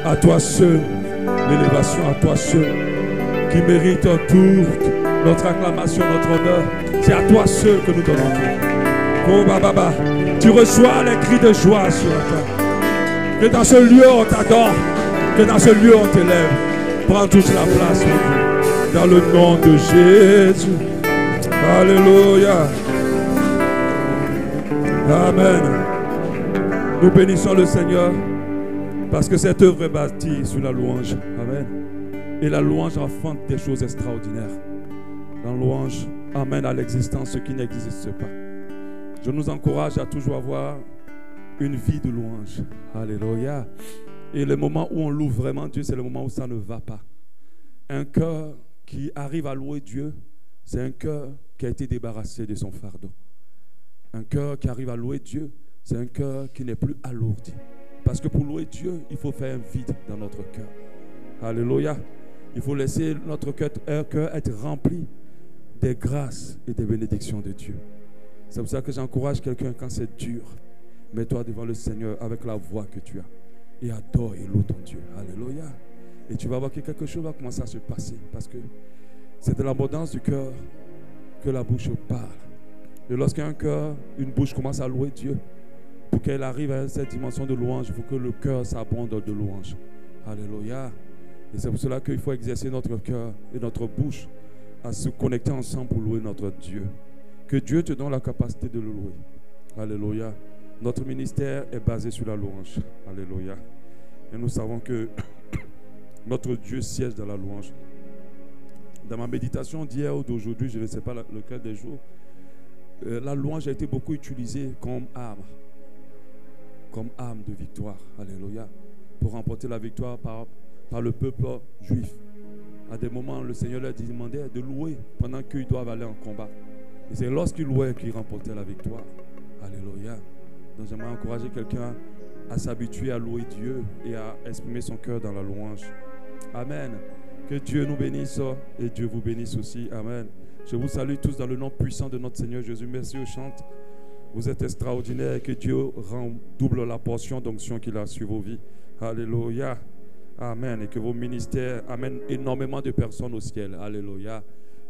À toi seul, l'élévation, à toi seul, qui mérite toute notre acclamation, notre honneur. C'est à toi seul que nous donnons tout. Oh Baba, tu reçois les cris de joie sur la terre. Que dans ce lieu on t'adore, que dans ce lieu on t'élève. Prends toute la place, mon Dieu, dans le nom de Jésus. Alléluia. Amen. Nous bénissons le Seigneur parce que cette œuvre est bâtie sur la louange. Amen. Et la louange enfante des choses extraordinaires. La louange amène à l'existence ce qui n'existe pas. Je nous encourage à toujours avoir une vie de louange. Alléluia. Et le moment où on loue vraiment Dieu, c'est le moment où ça ne va pas. Un cœur qui arrive à louer Dieu, c'est un cœur qui a été débarrassé de son fardeau. Un cœur qui arrive à louer Dieu, c'est un cœur qui n'est plus alourdi. Parce que pour louer Dieu, il faut faire un vide dans notre cœur. Alléluia. Il faut laisser notre cœur être rempli des grâces et des bénédictions de Dieu. C'est pour ça que j'encourage quelqu'un quand c'est dur. Mets-toi devant le Seigneur avec la voix que tu as. Et adore et loue ton Dieu. Alléluia. Et tu vas voir que quelque chose va commencer à se passer. Parce que c'est de l'abondance du cœur que la bouche parle. Et lorsqu'un cœur, une bouche commence à louer Dieu, pour qu'elle arrive à cette dimension de louange, il faut que le cœur s'abonde de louange. Alléluia. Et c'est pour cela qu'il faut exercer notre cœur et notre bouche à se connecter ensemble pour louer notre Dieu. Que Dieu te donne la capacité de le louer. Alléluia. Notre ministère est basé sur la louange. Alléluia. Et nous savons que notre Dieu siège dans la louange. Dans ma méditation d'hier ou d'aujourd'hui, je ne sais pas lequel des jours, la louange a été beaucoup utilisée comme arme de victoire. Alléluia. Pour remporter la victoire par le peuple juif. À des moments, le Seigneur leur demandait de louer pendant qu'ils doivent aller en combat. Et c'est lorsqu'ils louaient qu'ils remportaient la victoire. Alléluia. Donc j'aimerais encourager quelqu'un à s'habituer à louer Dieu et à exprimer son cœur dans la louange. Amen. Que Dieu nous bénisse et Dieu vous bénisse aussi. Amen. Je vous salue tous dans le nom puissant de notre Seigneur Jésus. Merci aux chantes. Vous êtes extraordinaires et que Dieu double la portion d'onction qu'il a sur vos vies. Alléluia. Amen. Et que vos ministères amènent énormément de personnes au ciel. Alléluia.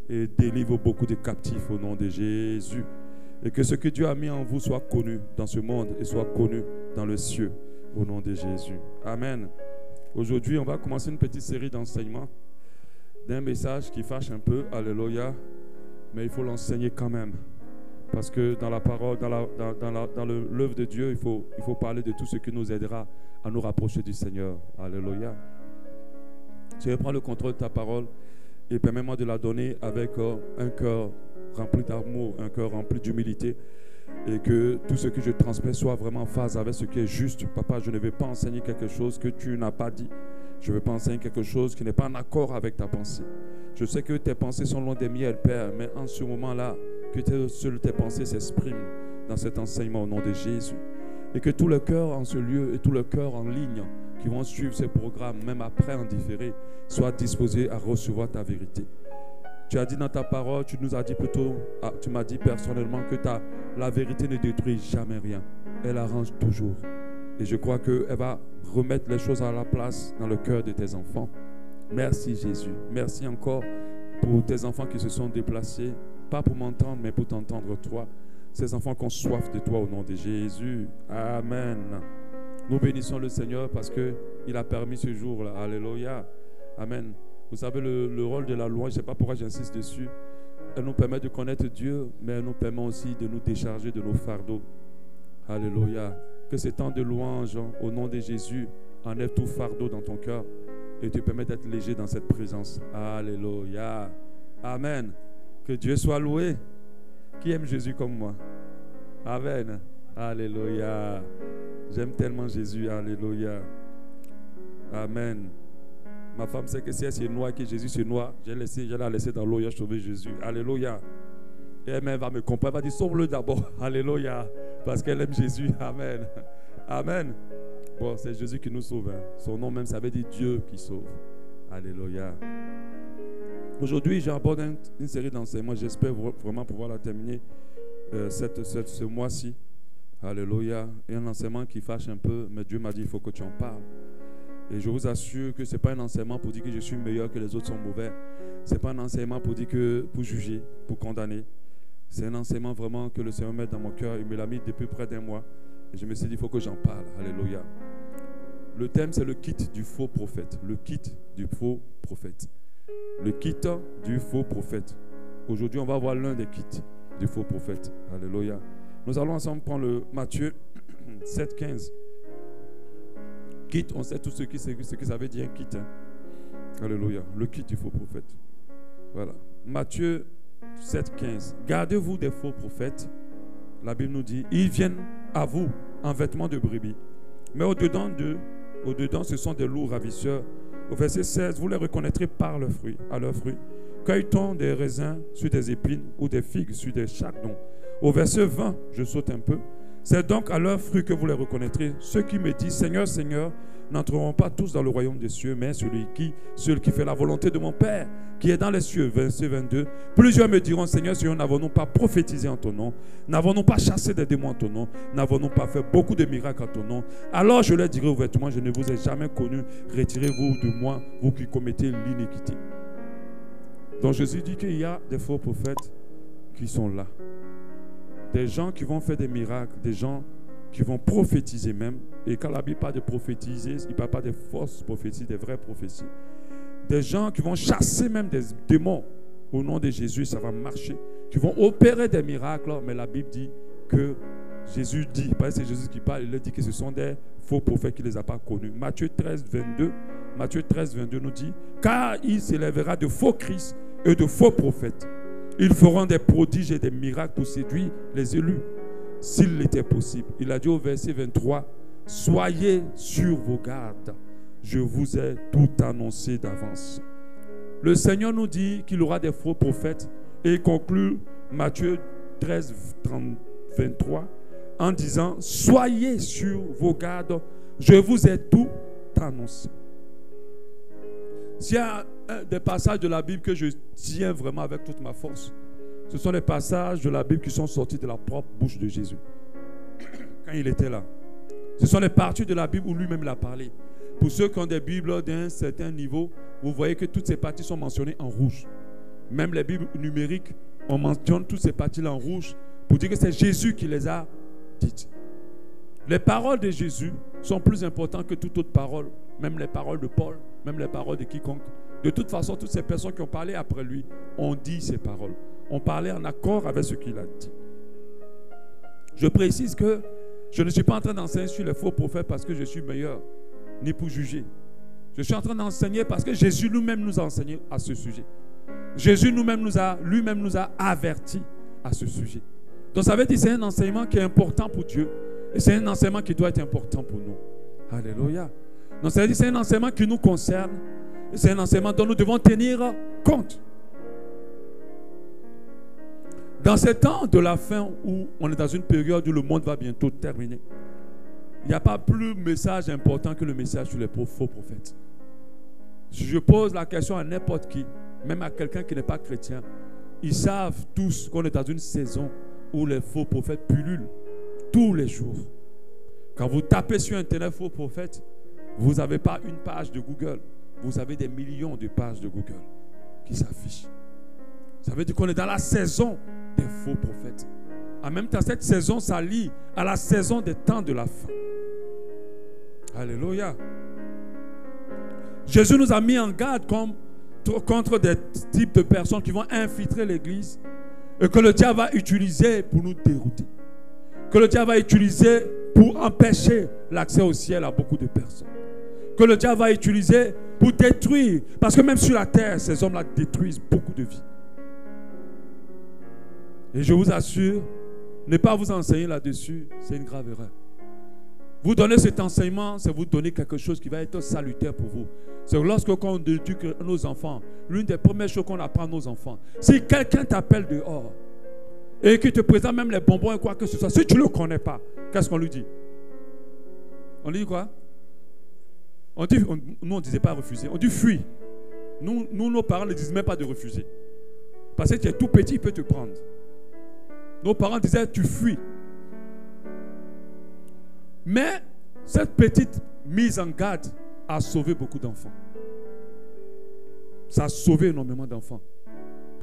Et délivrent beaucoup de captifs au nom de Jésus. Et que ce que Dieu a mis en vous soit connu dans ce monde et soit connu dans le ciel au nom de Jésus. Amen. Aujourd'hui, on va commencer une petite série d'enseignements d'un message qui fâche un peu. Alléluia. Mais il faut l'enseigner quand même. Parce que dans la parole, dans l'œuvre de Dieu, il faut parler de tout ce qui nous aidera à nous rapprocher du Seigneur. Alléluia. Je vais prendre le contrôle de ta parole et permets-moi de la donner avec un cœur rempli d'amour, un cœur rempli d'humilité et que tout ce que je transmets soit vraiment en phase avec ce qui est juste. Papa, je ne vais pas enseigner quelque chose que tu n'as pas dit. Je ne vais pas enseigner quelque chose qui n'est pas en accord avec ta pensée. Je sais que tes pensées sont loin des miennes, Père, mais en ce moment-là, que seules tes pensées s'expriment dans cet enseignement au nom de Jésus. Et que tout le cœur en ce lieu et tout le cœur en ligne qui vont suivre ce programme, même après en différé, soient disposés à recevoir ta vérité. Tu as dit dans ta parole, tu nous as dit plutôt, tu m'as dit personnellement que la vérité ne détruit jamais rien. Elle arrange toujours. Et je crois qu'elle va remettre les choses à la place dans le cœur de tes enfants. Merci Jésus. Merci encore pour tes enfants qui se sont déplacés, pas pour m'entendre, mais pour t'entendre toi. Ces enfants qui ont soif de toi au nom de Jésus. Amen. Nous bénissons le Seigneur parce qu'il a permis ce jour-là. Alléluia. Amen. Vous savez, le rôle de la louange, je ne sais pas pourquoi j'insiste dessus. Elle nous permet de connaître Dieu, mais elle nous permet aussi de nous décharger de nos fardeaux. Alléluia. Que ces temps de louange, au nom de Jésus, enlève tout fardeau dans ton cœur et te permet d'être léger dans cette présence. Alléluia. Amen. Que Dieu soit loué. Qui aime Jésus comme moi? Amen. Alléluia. J'aime tellement Jésus. Alléluia. Amen. Ma femme sait que si elle se noie et que Jésus se noie, je vais la laisser dans l'eau et sauver Jésus. Alléluia. Et elle va me comprendre. Elle va dire, sauve-le d'abord. Alléluia. Parce qu'elle aime Jésus. Amen. Amen. Bon, c'est Jésus qui nous sauve. Hein. Son nom même, ça veut dire Dieu qui sauve. Alléluia. Aujourd'hui, j'aborde une série d'enseignements. J'espère vraiment pouvoir la terminer ce mois-ci. Alléluia. Et un enseignement qui fâche un peu, mais Dieu m'a dit, il faut que tu en parles. Et je vous assure que ce n'est pas un enseignement pour dire que je suis meilleur, que les autres sont mauvais. Ce n'est pas un enseignement pour dire que pour juger, pour condamner. C'est un enseignement vraiment que le Seigneur met dans mon cœur. Il me l'a mis depuis près d'un mois. Et je me suis dit, il faut que j'en parle. Alléluia. Le thème, c'est le kit du faux prophète. Le kit du faux prophète. Le kit du faux prophète. Aujourd'hui, on va voir l'un des kits du faux prophète. Alléluia. Nous allons ensemble prendre le Matthieu 7, 15. Kit, on sait tout ce que ça veut dire, un kit. Hein? Alléluia. Le kit du faux prophète. Voilà. Matthieu 7, 15. Gardez-vous des faux prophètes. La Bible nous dit, ils viennent à vous en vêtements de brebis. Mais au-dedans, ce sont des loups ravisseurs. Au verset 16, vous les reconnaîtrez par leurs fruits, à leurs fruits. Cueille-t-on des raisins sur des épines ou des figues sur des chardons? Au verset 20, je saute un peu. C'est donc à leurs fruits que vous les reconnaîtrez. Ceux qui me disent, Seigneur, Seigneur, n'entreront pas tous dans le royaume des cieux, mais celui qui fait la volonté de mon Père, qui est dans les cieux. Verset 22. Plusieurs me diront, Seigneur, Seigneur, n'avons-nous pas prophétisé en ton nom? N'avons-nous pas chassé des démons en ton nom? N'avons-nous pas fait beaucoup de miracles en ton nom? Alors je leur dirai ouvertement, je ne vous ai jamais connu. Retirez-vous de moi, vous qui commettez l'iniquité. Donc Jésus dit qu'il y a des faux prophètes qui sont là. Des gens qui vont faire des miracles, des gens qui vont prophétiser même. Et quand la Bible parle de prophétiser, il ne parle pas de fausses prophéties, des vraies prophéties. Des gens qui vont chasser même des démons au nom de Jésus, ça va marcher. Qui vont opérer des miracles, mais la Bible dit que Jésus dit, parce que c'est Jésus qui parle, il dit que ce sont des faux prophètes qui ne les a pas connus. Matthieu 13, 22 nous dit, car il s'élèvera de faux Christ et de faux prophètes. Ils feront des prodiges et des miracles pour séduire les élus, s'il était possible. Il a dit au verset 23, soyez sur vos gardes, je vous ai tout annoncé d'avance. Le Seigneur nous dit qu'il aura des faux prophètes et il conclut Matthieu 13, 23 en disant, soyez sur vos gardes, je vous ai tout annoncé. S'il y a des passages de la Bible que je tiens vraiment avec toute ma force, ce sont les passages de la Bible qui sont sortis de la propre bouche de Jésus quand il était là. Ce sont les parties de la Bible où lui-même l'a parlé. Pour ceux qui ont des Bibles d'un certain niveau, vous voyez que toutes ces parties sont mentionnées en rouge. Même les Bibles numériques, on mentionne toutes ces parties-là en rouge pour dire que c'est Jésus qui les a dites. Les paroles de Jésus sont plus importantes que toute autre parole, même les paroles de Paul, même les paroles de quiconque. De toute façon, toutes ces personnes qui ont parlé après lui ont dit ces paroles. On parlait en accord avec ce qu'il a dit. Je précise que je ne suis pas en train d'enseigner sur les faux prophètes parce que je suis meilleur, ni pour juger. Je suis en train d'enseigner parce que Jésus lui-même nous a enseigné à ce sujet. Jésus lui-même nous a avertis à ce sujet. Donc ça veut dire que c'est un enseignement qui est important pour Dieu. Et c'est un enseignement qui doit être important pour nous. Alléluia. Donc ça veut dire que c'est un enseignement qui nous concerne. Et c'est un enseignement dont nous devons tenir compte. Dans ces temps de la fin où on est dans une période où le monde va bientôt terminer, il n'y a pas plus de message important que le message sur les faux prophètes. Si je pose la question à n'importe qui, même à quelqu'un qui n'est pas chrétien, ils savent tous qu'on est dans une saison où les faux prophètes pullulent tous les jours. Quand vous tapez sur Internet faux prophètes, vous n'avez pas une page de Google, vous avez des millions de pages de Google qui s'affichent. Ça veut dire qu'on est dans la saison des faux prophètes. En même temps, cette saison s'allie à la saison des temps de la fin. Alléluia. Jésus nous a mis en garde contre des types de personnes qui vont infiltrer l'église et que le diable va utiliser pour nous dérouter. Que le diable va utiliser pour empêcher l'accès au ciel à beaucoup de personnes. Que le diable va utiliser pour détruire. Parce que même sur la terre, ces hommes-là détruisent beaucoup de vies. Et je vous assure, ne pas vous enseigner là-dessus, c'est une grave erreur. Vous donner cet enseignement, c'est vous donner quelque chose qui va être salutaire pour vous. C'est lorsque on éduque nos enfants, l'une des premières choses qu'on apprend à nos enfants, si quelqu'un t'appelle dehors et qu'il te présente même les bonbons et quoi que ce soit, si tu ne le connais pas, qu'est-ce qu'on lui dit? On lui dit quoi? Nous, on ne disait pas refuser, on dit fuis. Nous, nos parents ne disent même pas de refuser. Parce que tu es tout petit, il peut te prendre. Nos parents disaient tu fuis. Mais cette petite mise en garde a sauvé beaucoup d'enfants. Ça a sauvé énormément d'enfants.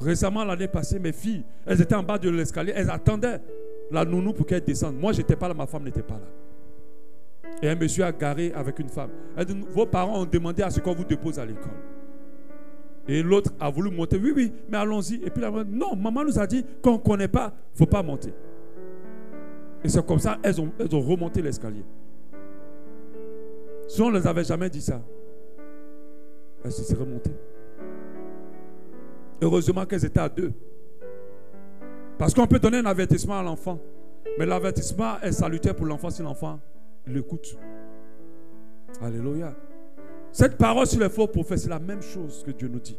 Récemment, l'année passée, mes filles, elles étaient en bas de l'escalier, elles attendaient la nounou pour qu'elle descende. Moi, je n'étais pas là, ma femme n'était pas là. Et un monsieur a garé avec une femme. Elle dit, vos parents ont demandé à ce qu'on vous dépose à l'école. Et l'autre a voulu monter. Oui, oui, mais allons-y. Et puis la maman, non, maman nous a dit qu'on ne connaît pas, il ne faut pas monter. Et c'est comme ça, elles ont remonté l'escalier. Si on ne les avait jamais dit ça, elles se seraient montées. Heureusement qu'elles étaient à deux. Parce qu'on peut donner un avertissement à l'enfant. Mais l'avertissement est salutaire pour l'enfant si l'enfant l'écoute. Alléluia. Cette parole sur les faux prophètes, c'est la même chose que Dieu nous dit.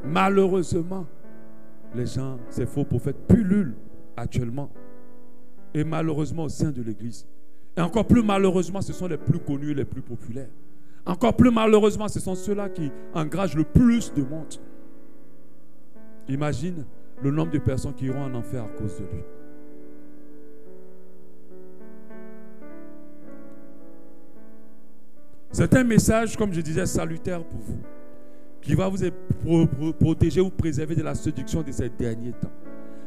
Malheureusement, les gens, ces faux prophètes pullulent actuellement. Et malheureusement au sein de l'Église. Et encore plus malheureusement, ce sont les plus connus et les plus populaires. Encore plus malheureusement, ce sont ceux-là qui engagent le plus de monde. Imagine le nombre de personnes qui iront en enfer à cause de lui. C'est un message, comme je disais, salutaire pour vous, qui va vous protéger, vous préserver de la séduction de ces derniers temps.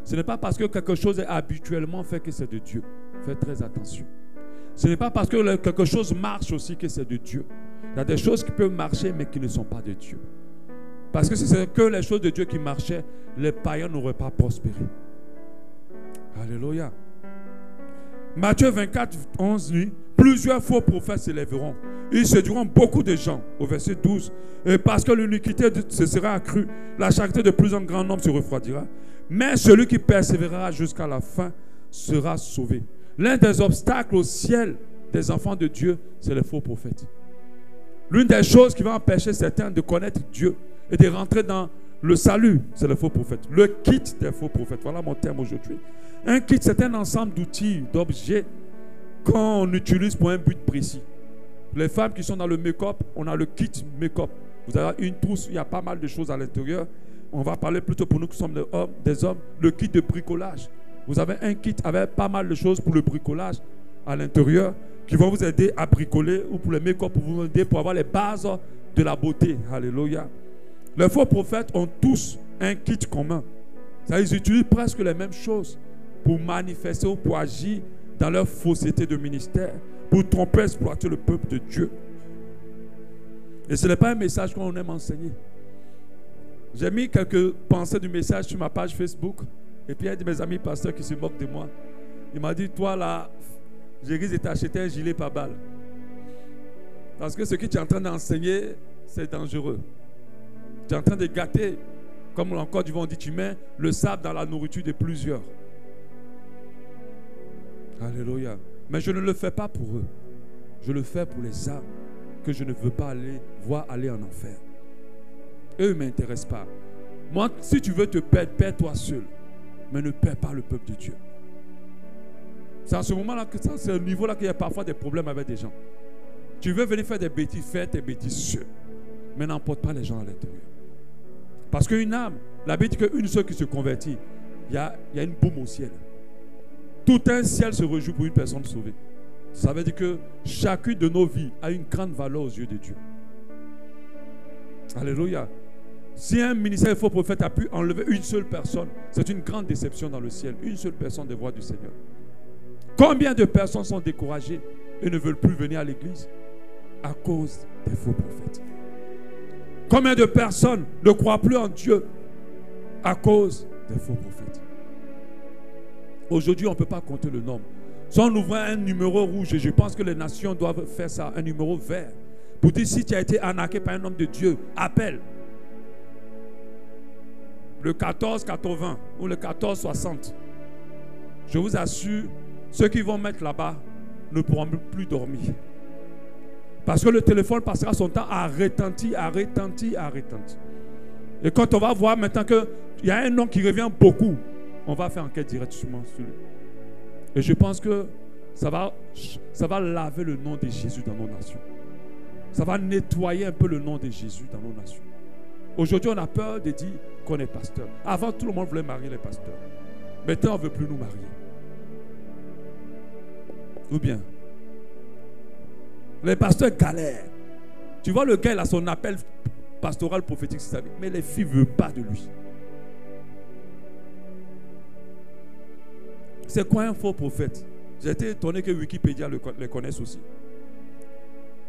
Ce n'est pas parce que quelque chose est habituellement fait que c'est de Dieu. Faites très attention. Ce n'est pas parce que quelque chose marche aussi que c'est de Dieu. Il y a des choses qui peuvent marcher mais qui ne sont pas de Dieu. Parce que si c'est que les choses de Dieu qui marchaient, les païens n'auraient pas prospéré. Alléluia. Matthieu 24, 11 dit, plusieurs faux prophètes s'élèveront. Ils séduiront beaucoup de gens. Au verset 12. Et parce que l'iniquité se sera accrue, la charité de plus en grand nombre se refroidira. Mais celui qui persévérera jusqu'à la fin sera sauvé. L'un des obstacles au ciel des enfants de Dieu, c'est les faux prophètes. L'une des choses qui va empêcher certains de connaître Dieu et de rentrer dans le salut, c'est les faux prophètes. Le kit des faux prophètes. Voilà mon terme aujourd'hui. Un kit, c'est un ensemble d'outils, d'objets qu'on utilise pour un but précis. Les femmes qui sont dans le make-up, on a le kit make-up. Vous avez une trousse, il y a pas mal de choses à l'intérieur. On va parler plutôt pour nous qui sommes des hommes, le kit de bricolage. Vous avez un kit avec pas mal de choses pour le bricolage à l'intérieur qui vont vous aider à bricoler ou pour le make-up pour vous aider pour avoir les bases de la beauté. Alléluia. Les faux prophètes ont tous un kit commun. Ça, ils utilisent presque les mêmes choses pour manifester ou pour agir dans leur fausseté de ministère, pour tromper, exploiter le peuple de Dieu. Et ce n'est pas un message qu'on aime enseigner. J'ai mis quelques pensées du message sur ma page Facebook. Et puis il y a de mes amis pasteurs qui se moquent de moi. Il m'a dit, toi là, j'ai risque de t'acheter un gilet par balle. Parce que ce que tu es en train d'enseigner, c'est dangereux. Tu es en train de gâter, comme encore du vent dit, tu mets le sable dans la nourriture de plusieurs. Alléluia. Mais je ne le fais pas pour eux. Je le fais pour les âmes que je ne veux pas voir aller en enfer. Eux ne m'intéressent pas. Moi, si tu veux te perdre, perds-toi seul. Mais ne perds pas le peuple de Dieu. C'est à ce moment-là, c'est au niveau-là qu'il y a parfois des problèmes avec des gens. Tu veux venir faire des bêtises, fais tes bêtises seul. Mais n'emporte pas les gens à l'intérieur. Parce qu'une âme, la Bible dit qu'une seule qui se convertit, il y a une boum au ciel. Tout un ciel se réjouit pour une personne sauvée. Ça veut dire que chacune de nos vies a une grande valeur aux yeux de Dieu. Alléluia. Si un ministère de faux prophète a pu enlever une seule personne, c'est une grande déception dans le ciel. Une seule personne des voix du Seigneur. Combien de personnes sont découragées et ne veulent plus venir à l'église à cause des faux prophètes? Combien de personnes ne croient plus en Dieu à cause des faux prophètes? Aujourd'hui, on ne peut pas compter le nombre. Si on ouvre un numéro rouge, et je pense que les nations doivent faire ça, un numéro vert, pour dire si tu as été arnaqué par un homme de Dieu, appelle le 1480 ou le 1460. Je vous assure, ceux qui vont mettre là-bas ne pourront plus dormir. Parce que le téléphone passera son temps à retentir, à retentir, à retentir. Et quand on va voir maintenant qu'il y a un nom qui revient beaucoup, on va faire enquête directement sur lui. Et je pense que ça va laver le nom de Jésus dans nos nations. Ça va nettoyer un peu le nom de Jésus dans nos nations. Aujourd'hui, on a peur de dire qu'on est pasteur. Avant, tout le monde voulait marier les pasteurs. Maintenant, on ne veut plus nous marier. Ou bien, les pasteurs galèrent. Tu vois, le gars, il a son appel pastoral prophétique, mais les filles ne veulent pas de lui. C'est quoi un faux prophète? J'ai été étonné que Wikipédia les connaisse aussi.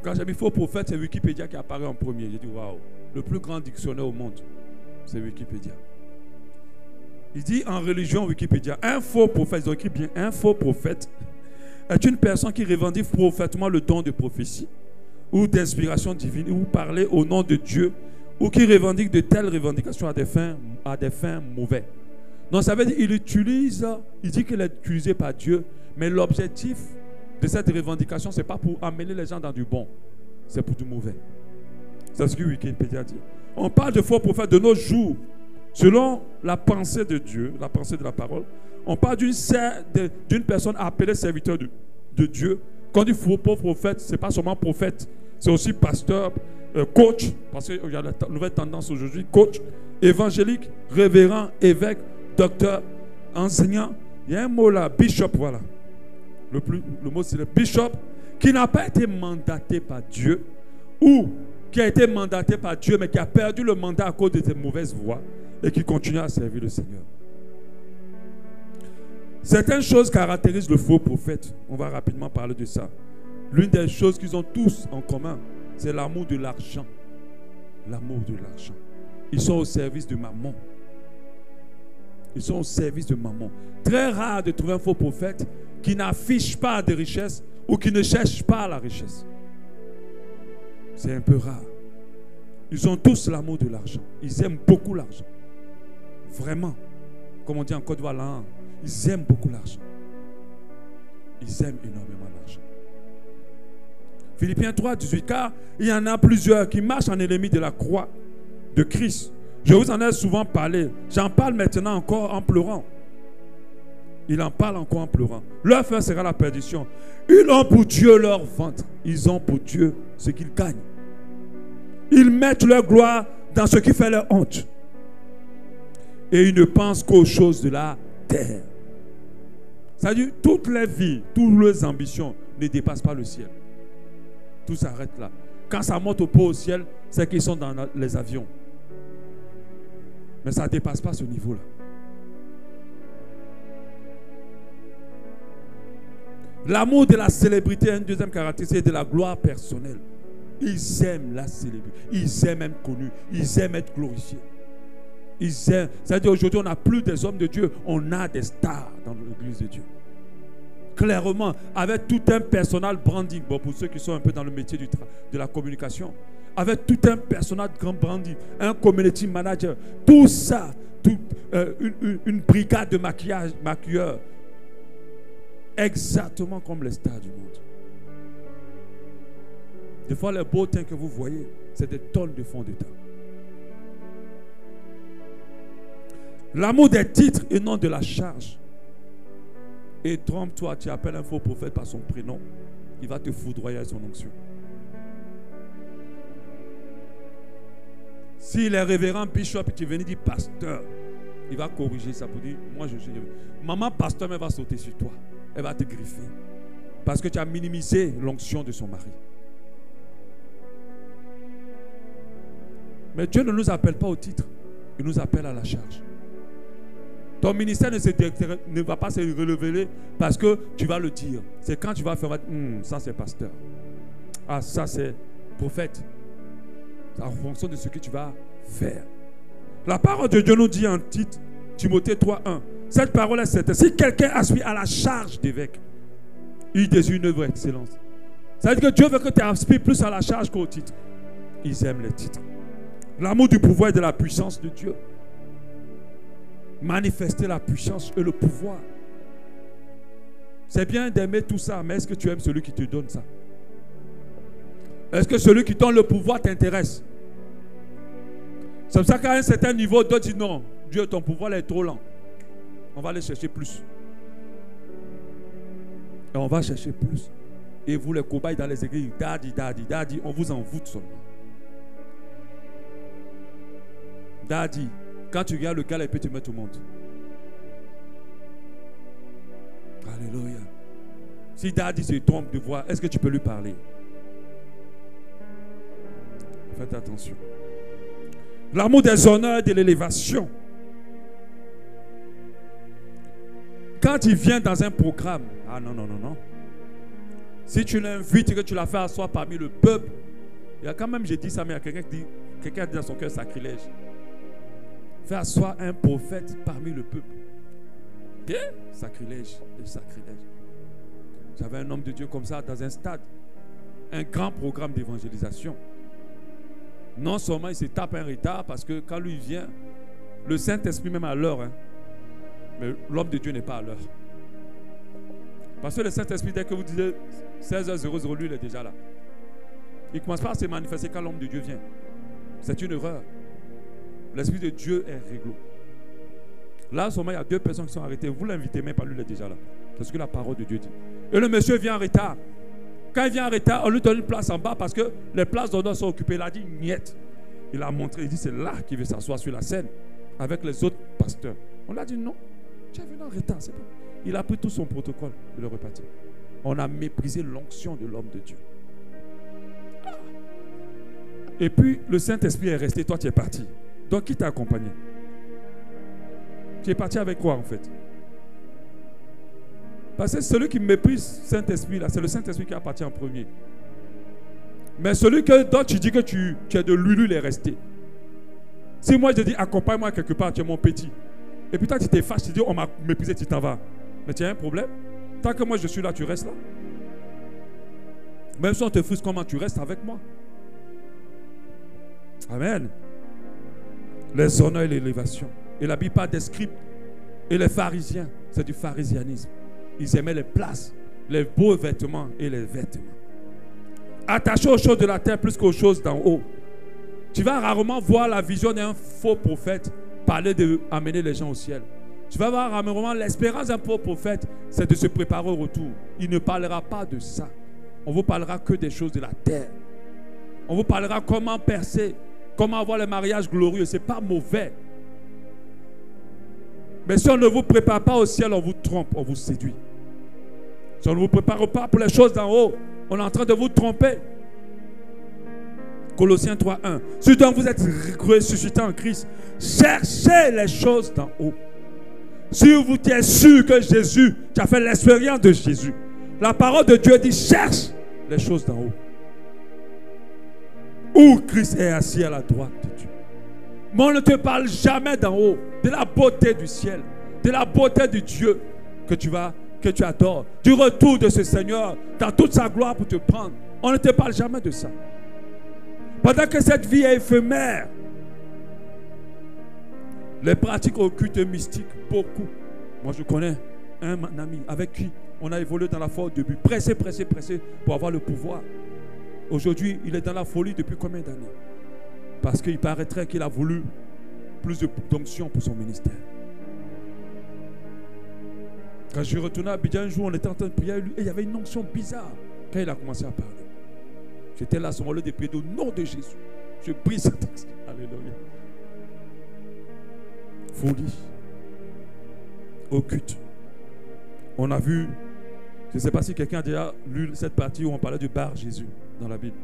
Quand j'ai mis faux prophète, c'est Wikipédia qui apparaît en premier. J'ai dit, waouh, le plus grand dictionnaire au monde, c'est Wikipédia. Il dit en religion, Wikipédia, un faux prophète, ils ont écrit bien, un faux prophète est une personne qui revendique prophètement le don de prophétie ou d'inspiration divine ou parler au nom de Dieu ou qui revendique de telles revendications à des fins mauvaises. Donc ça veut dire qu'il dit qu'il est utilisé par Dieu, mais l'objectif de cette revendication, ce n'est pas pour amener les gens dans du bon, c'est pour du mauvais. C'est ce que Wikipédia dit. On parle de faux prophètes de nos jours, selon la pensée de Dieu, la pensée de la parole. On parle d'une personne appelée serviteur de Dieu. Quand on dit faux prophète, ce n'est pas seulement prophète, c'est aussi pasteur, coach, parce qu'il y a la nouvelle tendance aujourd'hui, coach, évangélique, révérend, évêque, docteur, enseignant. Il y a un mot là, bishop, voilà. Le mot c'est le bishop, qui n'a pas été mandaté par Dieu, ou qui a été mandaté par Dieu, mais qui a perdu le mandat à cause de ses mauvaises voies, et qui continue à servir le Seigneur. Certaines choses caractérisent le faux prophète. On va rapidement parler de ça. L'une des choses qu'ils ont tous en commun, c'est l'amour de l'argent. L'amour de l'argent. Ils sont au service de mammon. Ils sont au service de mammon. Très rare de trouver un faux prophète qui n'affiche pas de richesse ou qui ne cherche pas la richesse. C'est un peu rare. Ils ont tous l'amour de l'argent. Ils aiment beaucoup l'argent. Vraiment. Comme on dit en Côte d'Ivoire, là, ils aiment beaucoup l'argent. Ils aiment énormément l'argent. Philippiens 3, 18, car il y en a plusieurs qui marchent en ennemi de la croix de Christ. Je vous en ai souvent parlé. J'en parle maintenant encore en pleurant. Il en parle encore en pleurant. Leur fin sera la perdition. Ils ont pour Dieu leur ventre. Ils ont pour Dieu ce qu'ils gagnent. Ils mettent leur gloire dans ce qui fait leur honte. Et ils ne pensent qu'aux choses de la terre. C'est-à-dire, toutes les vies, toutes les ambitions ne dépassent pas le ciel. Tout s'arrête là. Quand ça monte au ciel, c'est qu'ils sont dans les avions. Mais ça ne dépasse pas ce niveau-là. L'amour de la célébrité, une deuxième caractéristique, c'est de la gloire personnelle. Ils aiment la célébrité. Ils aiment être connus. Ils aiment être glorifiés. Ils aiment. C'est-à-dire aujourd'hui, on n'a plus des hommes de Dieu. On a des stars dans l'église de Dieu. Clairement, avec tout un personnel branding. Bon, pour ceux qui sont un peu dans le métier de la communication. Avec tout un personnel grand branding. Un community manager. Tout ça. Une brigade de maquilleurs. Exactement comme les stars du monde. Des fois, les beaux teints que vous voyez, c'est des tonnes de fonds de teint. L'amour des titres et non de la charge. Et trompe-toi, tu appelles un faux prophète par son prénom, il va te foudroyer à son onction. S'il est révérend bishop et tu viens dire pasteur, il va corriger ça pour dire, moi je suis... Maman pasteur, mais elle va sauter sur toi. Elle va te griffer. Parce que tu as minimisé l'onction de son mari. Mais Dieu ne nous appelle pas au titre. Il nous appelle à la charge. Ton ministère ne va pas se relever parce que tu vas le dire. C'est quand tu vas faire, ça c'est pasteur. Ah, ça c'est prophète. C'est en fonction de ce que tu vas faire. La parole de Dieu nous dit en titre, Timothée 3:1. Cette parole est certaine. Si quelqu'un aspire à la charge d'évêque, il désire une œuvre excellence. Ça veut dire que Dieu veut que tu aspires plus à la charge qu'au titre. Ils aiment les titres. L'amour du pouvoir et de la puissance de Dieu. Manifester la puissance et le pouvoir. C'est bien d'aimer tout ça, mais est-ce que tu aimes celui qui te donne ça? Est-ce que celui qui donne le pouvoir t'intéresse? C'est pour ça qu'à un certain niveau, d'autres disent non, Dieu, ton pouvoir est trop lent. On va aller chercher plus. Et on va chercher plus. Et vous, les cobayes dans les églises, daddy, on vous envoûte seulement. Daddy, quand tu regardes le gars, il peut te mettre au monde. Alléluia. Si daddy se trompe de voix, est-ce que tu peux lui parler? Faites attention. L'amour des honneurs et de l'élévation. Quand il vient dans un programme, ah non, non, non, non. Si tu l'invites et que tu la fais asseoir parmi le peuple, il y a quand même, j'ai dit ça, mais il y a quelqu'un qui dit dans son cœur sacrilège. Fais asseoir un prophète parmi le peuple. Sacrilège, sacrilège. J'avais un homme de Dieu comme ça dans un stade. Un grand programme d'évangélisation. Non seulement il se tape un retard parce que quand lui vient, le Saint-Esprit même à l'heure, hein, mais l'homme de Dieu n'est pas à l'heure. Parce que le Saint-Esprit, dès que vous disiez 16h00, lui il est déjà là. Il ne commence pas à se manifester quand l'homme de Dieu vient. C'est une erreur. L'Esprit de Dieu est réglo. Là, en ce moment, il y a 2 personnes qui sont arrêtées. Vous l'invitez, mais pas lui, il est déjà là. C'est ce que la parole de Dieu dit. Et le monsieur vient en retard. Quand il vient en retard, on lui donne une place en bas parce que les places d'honneur sont occupées. Il a dit niet. Il a montré, il dit c'est là qu'il veut s'asseoir sur la scène avec les autres pasteurs. On lui a dit non, tu es venu en retard. C'est pas... Il a pris tout son protocole de le repartir. On a méprisé l'onction de l'homme de Dieu. Et puis le Saint-Esprit est resté, toi tu es parti. Donc qui t'a accompagné? Tu es parti avec quoi en fait? Parce que celui qui méprise Saint-Esprit, là, c'est le Saint-Esprit qui est parti en premier. Mais celui dont tu dis que tu es de lui, il est resté. Si moi je dis accompagne-moi quelque part, tu es mon petit. Et puis toi tu t'es fâché, tu dis on m'a méprisé, tu t'en vas. Mais tu as un problème. Tant que moi je suis là, tu restes là. Même si on te frustre, comment tu restes avec moi? Amen. Les honneurs et l'élévation. Et la Bible parle des scribes et les pharisiens. C'est du pharisianisme. Ils aimaient les places, les beaux vêtements et les vêtements. Attachés aux choses de la terre plus qu'aux choses d'en haut. Tu vas rarement voir la vision d'un faux prophète parler d'amener les gens au ciel. Tu vas voir rarement l'espérance d'un faux prophète, c'est de se préparer au retour. Il ne parlera pas de ça. On vous parlera que des choses de la terre. On vous parlera comment percer, comment avoir le mariage glorieux. Ce n'est pas mauvais. Mais si on ne vous prépare pas au ciel, on vous trompe, on vous séduit. Si on ne vous prépare pas pour les choses d'en haut, on est en train de vous tromper. Colossiens 3:1. Si donc vous êtes ressuscité en Christ, cherchez les choses d'en haut. Si vous êtes sûr que Jésus, tu as fait l'expérience de Jésus, la parole de Dieu dit cherche les choses d'en haut. Où Christ est assis à la droite de Dieu. Mais on ne te parle jamais d'en haut, de la beauté du ciel, de la beauté de Dieu que tu adores, du retour de ce Seigneur dans toute sa gloire pour te prendre. On ne te parle jamais de ça. Pendant que cette vie est éphémère, les pratiques occultes et mystiques, beaucoup. Moi je connais un ami avec qui on a évolué dans la foi au début, pressé pour avoir le pouvoir. Aujourd'hui, il est dans la folie depuis combien d'années? Parce qu'il paraîtrait qu'il a voulu plus d'onction pour son ministère. Quand je suis retourné à Abidjan un jour, on était en train de prier et il y avait une onction bizarre quand il a commencé à parler. J'étais là sur mon lieu de prier au nom de Jésus. Je prie ce texte. Alléluia. Folie. Occulte. On a vu, je ne sais pas si quelqu'un a déjà lu cette partie où on parlait du Bar Jésus dans la Bible.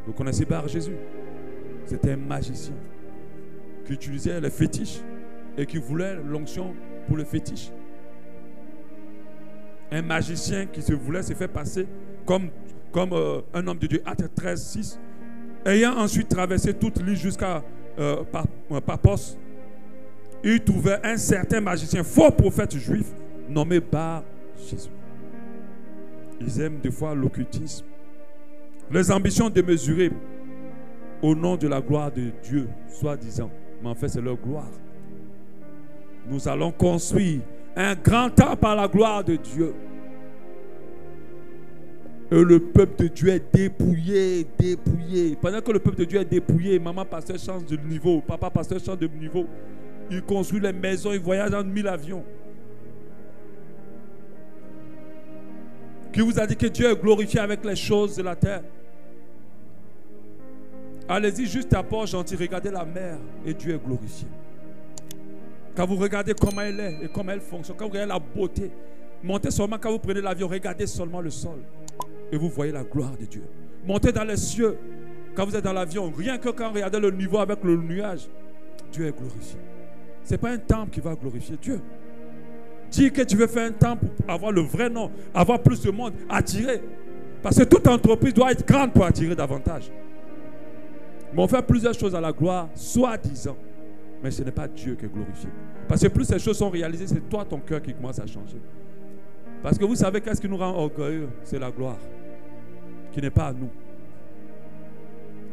Vous connaissez Bar Jésus? C'était un magicien qui utilisait les fétiches et qui voulait l'onction pour le fétiche. Un magicien qui voulait se faire passer comme un homme de Dieu. Actes 13:6. Ayant ensuite traversé toute l'île jusqu'à Paphos, il trouvait un certain magicien, faux prophète juif, nommé Bar Jésus. Ils aiment des fois l'occultisme. Les ambitions démesurées au nom de la gloire de Dieu, soi-disant. Mais en fait, c'est leur gloire. Nous allons construire un grand temple à la gloire de Dieu. Et le peuple de Dieu est dépouillé. Pendant que le peuple de Dieu est dépouillé, maman pasteur change de niveau, papa pasteur change de niveau. Il construit les maisons, il voyage dans 1000 avions. Qui vous a dit que Dieu est glorifié avec les choses de la terre? Allez-y juste à Port-Gentil, regardez la mer et Dieu est glorifié. Quand vous regardez comment elle est et comment elle fonctionne, quand vous regardez la beauté, montez seulement quand vous prenez l'avion, regardez seulement le sol et vous voyez la gloire de Dieu. Montez dans les cieux Quand vous êtes dans l'avion, rien que quand vous regardez le niveau avec le nuage, Dieu est glorifié. Ce n'est pas un temple qui va glorifier Dieu. Dis que tu veux faire un temple pour avoir le vrai nom, avoir plus de monde, attirer. Parce que toute entreprise doit être grande pour attirer davantage. Mais on fait plusieurs choses à la gloire, soi-disant. Mais ce n'est pas Dieu qui est glorifié. Parce que plus ces choses sont réalisées, c'est toi, ton cœur qui commence à changer. Parce que vous savez qu'est-ce qui nous rend orgueilleux? C'est la gloire, qui n'est pas à nous.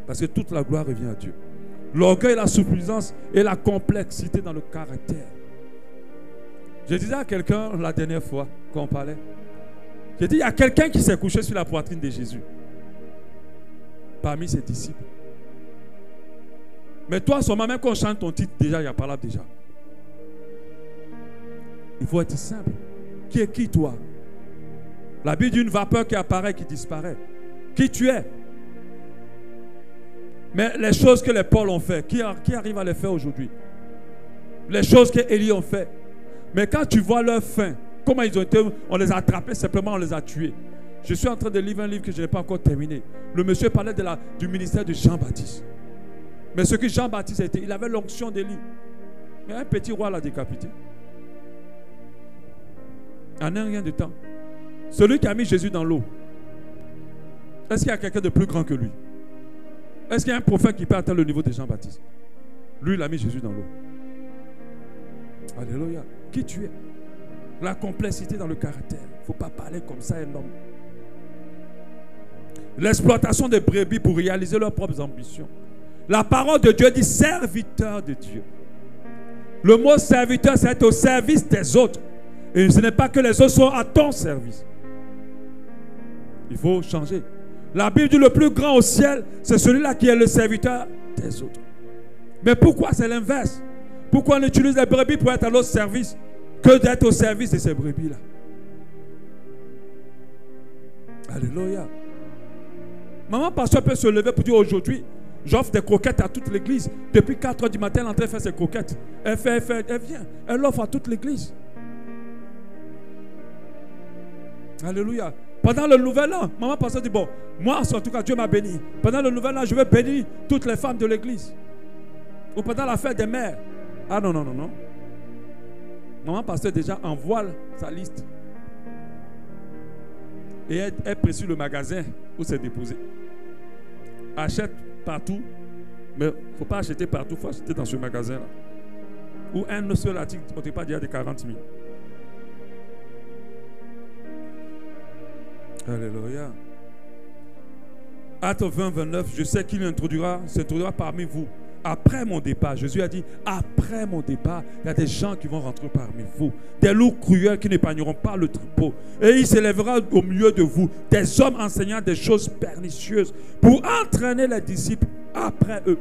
Parce que toute la gloire revient à Dieu. L'orgueil, la suffisance et la complexité dans le caractère. Je disais à quelqu'un la dernière fois qu'on parlait, j'ai dit, il y a quelqu'un qui s'est couché sur la poitrine de Jésus, parmi ses disciples. Mais toi, seulement, même quand on chante ton titre, déjà, il y a parlé déjà. Il faut être simple. Qui est qui, toi? La Bible dit une vapeur qui apparaît, qui disparaît. Qui tu es? Mais les choses que les Paul ont fait, qui arrive à les faire aujourd'hui? Les choses que Élie ont fait. Mais quand tu vois leur fin, comment ils ont été, on les a attrapés, simplement on les a tués. Je suis en train de lire un livre que je n'ai pas encore terminé. Le monsieur parlait du ministère de Jean-Baptiste. Mais ce que Jean-Baptiste était, il avait l'onction d'Élie. Mais un petit roi l'a décapité. En un rien de temps. Celui qui a mis Jésus dans l'eau. Est-ce qu'il y a quelqu'un de plus grand que lui? Est-ce qu'il y a un prophète qui peut atteindre le niveau de Jean-Baptiste? Lui, il a mis Jésus dans l'eau. Alléluia. Qui tu es? La complexité dans le caractère. Il ne faut pas parler comme ça à un homme. L'exploitation des brebis pour réaliser leurs propres ambitions. La parole de Dieu dit serviteur de Dieu. Le mot serviteur, c'est être au service des autres. Et ce n'est pas que les autres sont à ton service. Il faut changer. La Bible dit le plus grand au ciel, c'est celui-là qui est le serviteur des autres. Mais pourquoi c'est l'inverse? Pourquoi on utilise les brebis pour être à notre service que d'être au service de ces brebis-là? Alléluia. Maman pasteur peut se lever pour dire aujourd'hui, j'offre des croquettes à toute l'église. Depuis 4 heures du matin, elle est en train de faire ses croquettes. Elle vient. Elle offre à toute l'église. Alléluia. Pendant le nouvel an, maman pasteur dit, bon, moi en tout cas Dieu m'a béni. Pendant le nouvel an, je vais bénir toutes les femmes de l'église. Ou pendant la fête des mères. Ah non. Maman pasteur déjà envoie sa liste. Et elle précise le magasin où c'est déposé. Achète partout. Mais il ne faut pas acheter partout, il faut acheter dans ce magasin-là. Ou un seul article, on ne peut pas dire de 40 000. Alléluia. Acte 20, 29, je sais qu'il s'introduira parmi vous. Après mon départ, Jésus a dit, après mon départ, il y a des gens qui vont rentrer parmi vous. Des loups cruels qui n'épargneront pas le troupeau. Et il s'élèvera au milieu de vous des hommes enseignant des choses pernicieuses pour entraîner les disciples après eux.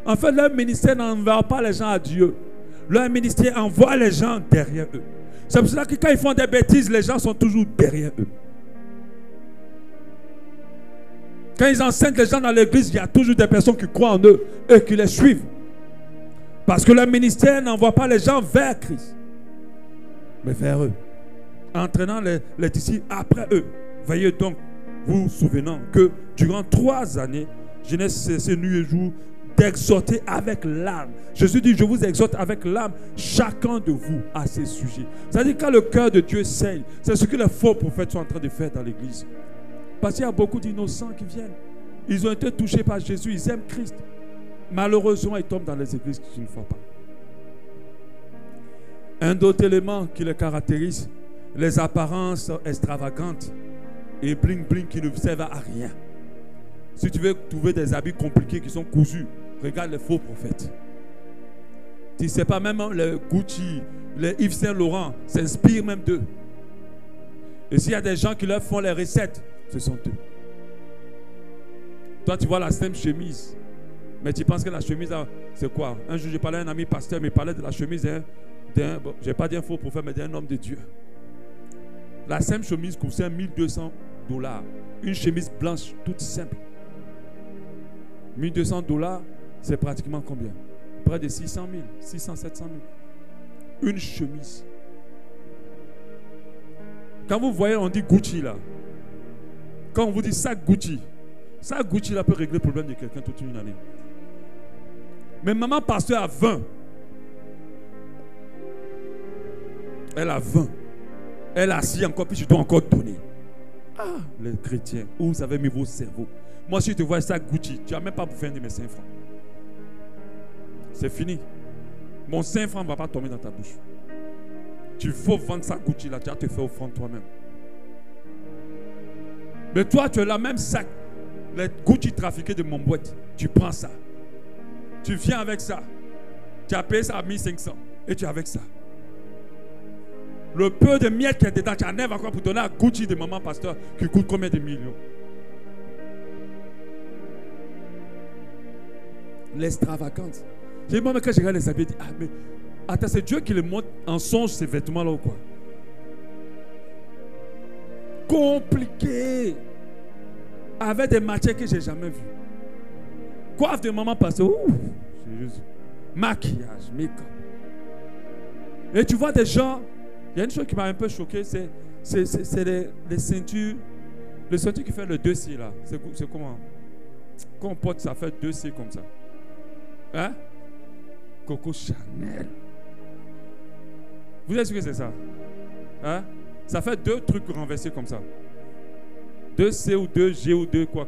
En fait, leur ministère n'envoie pas les gens à Dieu. Leur ministère envoie les gens derrière eux. C'est pour cela que quand ils font des bêtises, les gens sont toujours derrière eux. Quand ils enseignent les gens dans l'église, il y a toujours des personnes qui croient en eux et qui les suivent. Parce que leur ministère n'envoie pas les gens vers Christ, mais vers eux. Entraînant les disciples après eux. Veuillez donc vous souvenant que durant 3 années, je n'ai cessé nuit et jour d'exhorter avec l'âme. Jésus dit, je vous exhorte avec l'âme, chacun de vous à ces sujets. C'est-à-dire quand le cœur de Dieu saigne, c'est ce que les faux prophètes sont en train de faire dans l'église. Parce qu'il y a beaucoup d'innocents qui viennent. Ils ont été touchés par Jésus, ils aiment Christ. Malheureusement, ils tombent dans les églises qui ne font pas. Un autre élément qui les caractérise, les apparences extravagantes et bling-bling qui ne servent à rien. Si tu veux trouver des habits compliqués qui sont cousus, regarde les faux prophètes. Tu ne sais pas, même les Gucci, les Yves Saint Laurent s'inspirent même d'eux. Et s'il y a des gens qui leur font les recettes, ce sont eux. Toi, tu vois la même chemise. Mais tu penses que la chemise, c'est quoi? Un jour, j'ai parlé à un ami pasteur, mais il parlait de la chemise d'un, bon, je n'ai pas dit un faux prophète, mais d'un homme de Dieu. La même chemise coûtait $1200. Une chemise blanche, toute simple. $1200, c'est pratiquement combien? Près de 600 000, 600, 700 000. Une chemise. Quand vous voyez, on dit Gucci là. Quand on vous dit sac Gucci, Ça, Gucci, là, peut régler le problème de quelqu'un toute une année. Mais maman pasteur a 20. Elle a 20. Elle a assis encore, puis je dois encore donner. Ah, les chrétiens, où vous avez mis vos cerveaux? Moi, si je te vois ça, Gucci, tu n'as même pas bouffé un de mes 5 francs. C'est fini. Mon 5 francs ne va pas tomber dans ta bouche. Tu faut vendre ça, Gucci, là, tu vas te faire offrande toi-même. Mais toi, tu as la même sac. Les Gucci trafiqués de mon boîte. Tu prends ça. Tu viens avec ça. Tu as payé ça à 1500. Et tu es avec ça. Le peu de miel qui est dedans, tu en as encore pour donner à Gucci de maman pasteur qui coûte combien de millions? L'extravagance. J'ai moi quand je regarde les habits, je dis, ah mais attends, c'est Dieu qui le montre en songe ces vêtements là ou quoi? Compliqué. Avec des matières que je n'ai jamais vues. Coiffe de maman pasteur. C'est juste maquillage, make-up. Et tu vois des gens. Il y a une chose qui m'a un peu choqué, c'est les ceintures. Le ceinture qui fait le 2C là. C'est comment? Quand on porte, ça fait 2C comme ça. Hein? Coco Chanel. Vous savez ce que c'est ça? Hein? Ça fait 2 trucs renversés comme ça. 2C ou 2G ou 2 quoi.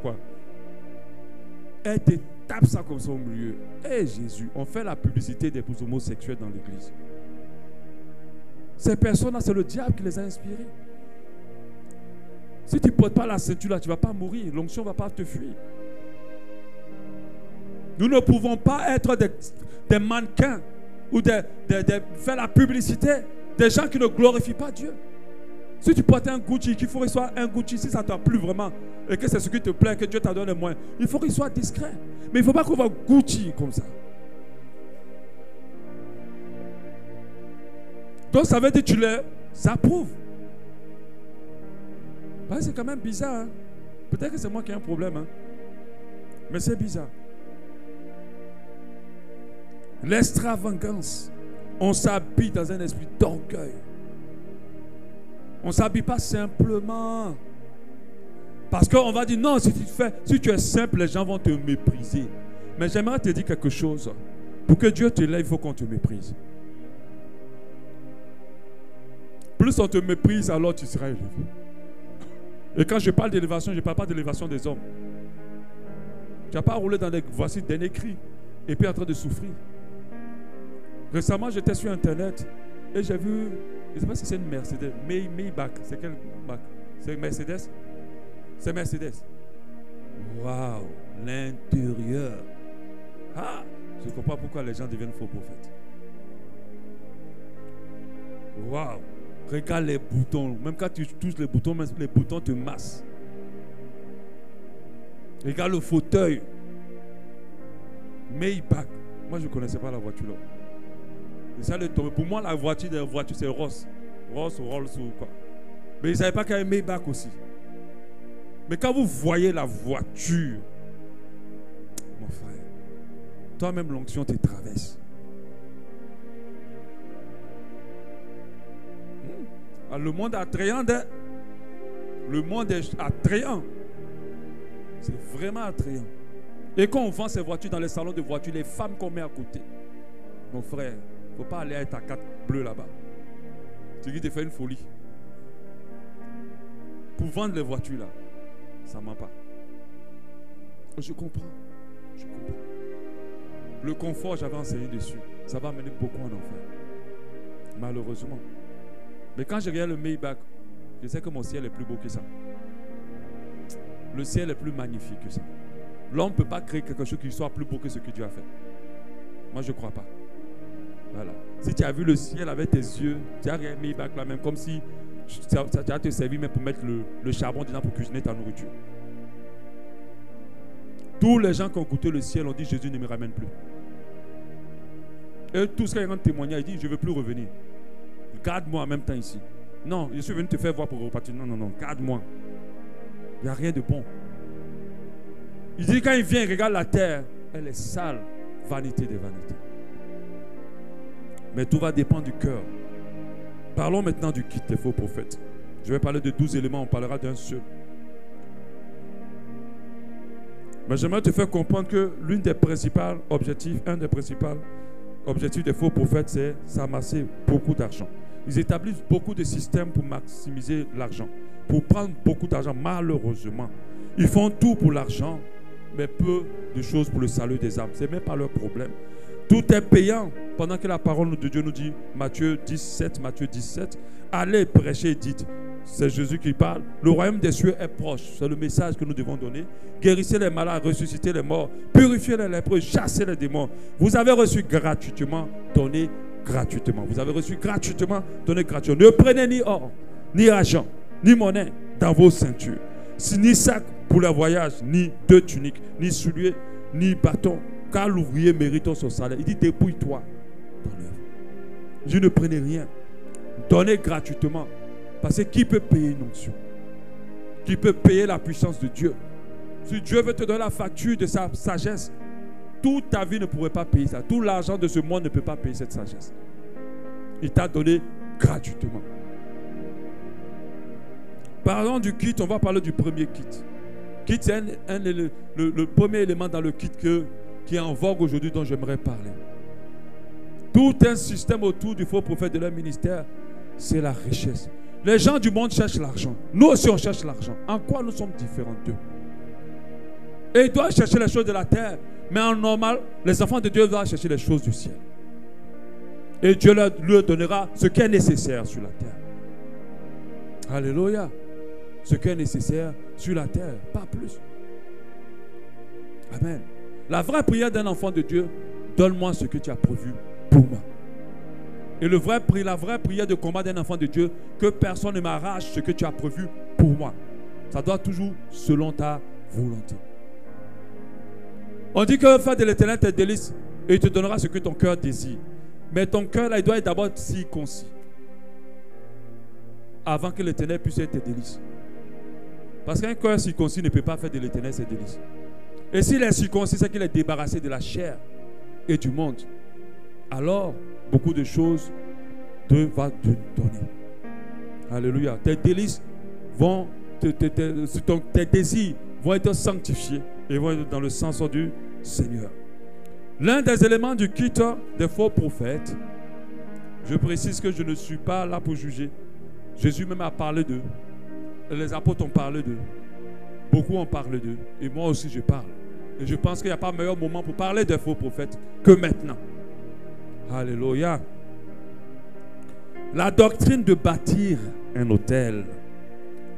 Elle te tape ça comme ça au milieu. Eh Jésus, on fait la publicité des homosexuels dans l'église. Ces personnes-là, c'est le diable qui les a inspirés. Si tu ne portes pas la ceinture là, tu ne vas pas mourir. L'onction ne va pas te fuir. Nous ne pouvons pas être des mannequins ou faire la publicité des gens qui ne glorifient pas Dieu. Si tu portes un Gucci, qu'il faut qu'il soit un Gucci, si ça ne t'a plu vraiment et que c'est ce qui te plaît, que Dieu t'a donné le moyen, il faut qu'il soit discret. Mais il ne faut pas qu'on voit Gucci comme ça. Donc ça veut dire que tu les approuves. C'est quand même bizarre. Hein? Peut-être que c'est moi qui ai un problème. Hein? Mais c'est bizarre. L'extravagance. On s'habille dans un esprit d'orgueil. On ne s'habille pas simplement. Parce qu'on va dire non, si tu es simple, les gens vont te mépriser. Mais j'aimerais te dire quelque chose. Pour que Dieu te lève, il faut qu'on te méprise. Plus on te méprise, alors tu seras élevé. Et quand je parle d'élévation, je ne parle pas d'élévation des hommes. Tu n'as pas roulé dans des voici derniers cris et puis en train de souffrir. Récemment, j'étais sur Internet et j'ai vu, je ne sais pas si c'est une Mercedes, Maybach. C'est quelle marque? C'est Mercedes? C'est Mercedes. Waouh, l'intérieur. Ah, je ne comprends pas pourquoi les gens deviennent faux prophètes. Waouh. Regarde les boutons. Même quand tu touches les boutons te massent. Regarde le fauteuil. Maybach. Moi, je ne connaissais pas la voiture là. Et ça, pour moi, la voiture, c'est Ross. Ross ou Rolls ou quoi. Mais ils ne savaient pas qu'il y avait Maybach aussi. Mais quand vous voyez la voiture, mon frère, toi-même, l'onction te traverse. Le monde attrayant, le monde est attrayant. C'est vraiment attrayant. Et quand on vend ces voitures dans les salons de voitures, les femmes qu'on met à côté, mon frère, il ne faut pas aller avec ta carte bleue là-bas. Tu dis que tu fais une folie. Pour vendre les voitures là, ça ne ment pas. Je comprends. Le confort, j'avais enseigné dessus. Ça va mener beaucoup en enfer. Malheureusement. Mais quand je regarde le Maybach, je sais que mon ciel est plus beau que ça. Le ciel est plus magnifique que ça. L'homme ne peut pas créer quelque chose qui soit plus beau que ce que Dieu a fait. Moi, je ne crois pas. Voilà. Si tu as vu le ciel avec tes yeux, tu as regardé Maybach là même, comme si ça va te servir même pour mettre le charbon dedans pour cuisiner ta nourriture. Tous les gens qui ont goûté le ciel ont dit Jésus ne me ramène plus. Et tous ceux qui ont témoigné, ils disent je ne veux plus revenir. Garde-moi en même temps ici. Non, je suis venu te faire voir pour repartir. Non, garde-moi. Il n'y a rien de bon. Il dit quand il vient, il regarde la terre, elle est sale. Vanité des vanités. Mais tout va dépendre du cœur. Parlons maintenant du kit des faux prophètes. Je vais parler de 12 éléments, on parlera d'un seul. Mais j'aimerais te faire comprendre que un des principaux objectifs des faux prophètes, c'est s'amasser beaucoup d'argent. Ils établissent beaucoup de systèmes pour maximiser l'argent, pour prendre beaucoup d'argent, malheureusement. Ils font tout pour l'argent, mais peu de choses pour le salut des âmes. Ce n'est même pas leur problème. Tout est payant. Pendant que la parole de Dieu nous dit, Matthieu 17, allez prêcher et dites, c'est Jésus qui parle, le royaume des cieux est proche. C'est le message que nous devons donner. Guérissez les malades, ressuscitez les morts, purifiez les lépreux, chassez les démons. Vous avez reçu gratuitement, donnez gratuitement. Vous avez reçu gratuitement, donnez gratuitement. Ne prenez ni or, ni argent, ni monnaie dans vos ceintures. Ni sac pour le voyage, ni deux tuniques, ni souliers, ni bâton. Car l'ouvrier mérite son salaire. Il dit, dépouille-toi dans l'œuvre. Je ne prenez rien. Donnez gratuitement. Parce que qui peut payer une onction? Qui peut payer la puissance de Dieu? Si Dieu veut te donner la facture de sa sagesse, toute ta vie ne pourrait pas payer ça. Tout l'argent de ce monde ne peut pas payer cette sagesse. Il t'a donné gratuitement. Parlons du kit, on va parler du premier kit. Kit, c'est le premier élément dans le kit qui est en vogue aujourd'hui dont j'aimerais parler. Tout un système autour du faux prophète de leur ministère, c'est la richesse. Les gens du monde cherchent l'argent. Nous aussi, on cherche l'argent. En quoi nous sommes différents d'eux? Et ils doivent chercher les choses de la terre. Mais en normal, les enfants de Dieu doivent chercher les choses du ciel. Et Dieu leur donnera ce qui est nécessaire sur la terre. Alléluia. Ce qui est nécessaire sur la terre, pas plus. Amen. La vraie prière d'un enfant de Dieu, donne-moi ce que tu as prévu pour moi. Et la vraie prière de combat d'un enfant de Dieu, que personne ne m'arrache ce que tu as prévu pour moi. Ça doit toujours selon ta volonté. On dit que faire de l'Éternel tes délices et il te donnera ce que ton cœur désire. Mais ton cœur là, il doit être d'abord circoncis. Avant que l'Éternel puisse être tes délices. Parce qu'un cœur circoncis ne peut pas faire de l'Éternel ses délices. Et s'il est circoncis, c'est qu'il est débarrassé de la chair et du monde. Alors, beaucoup de choses Dieu va te donner. Alléluia. Tes délices vont, tes désirs vont être sanctifiés et vont être dans le sens du Seigneur. L'un des éléments du kit des faux prophètes, je précise que je ne suis pas là pour juger. Jésus même a parlé d'eux. Les apôtres ont parlé d'eux. Beaucoup ont parlé d'eux. Et moi aussi je parle. Et je pense qu'il n'y a pas meilleur moment pour parler des faux prophètes que maintenant. Alléluia. La doctrine de bâtir un autel.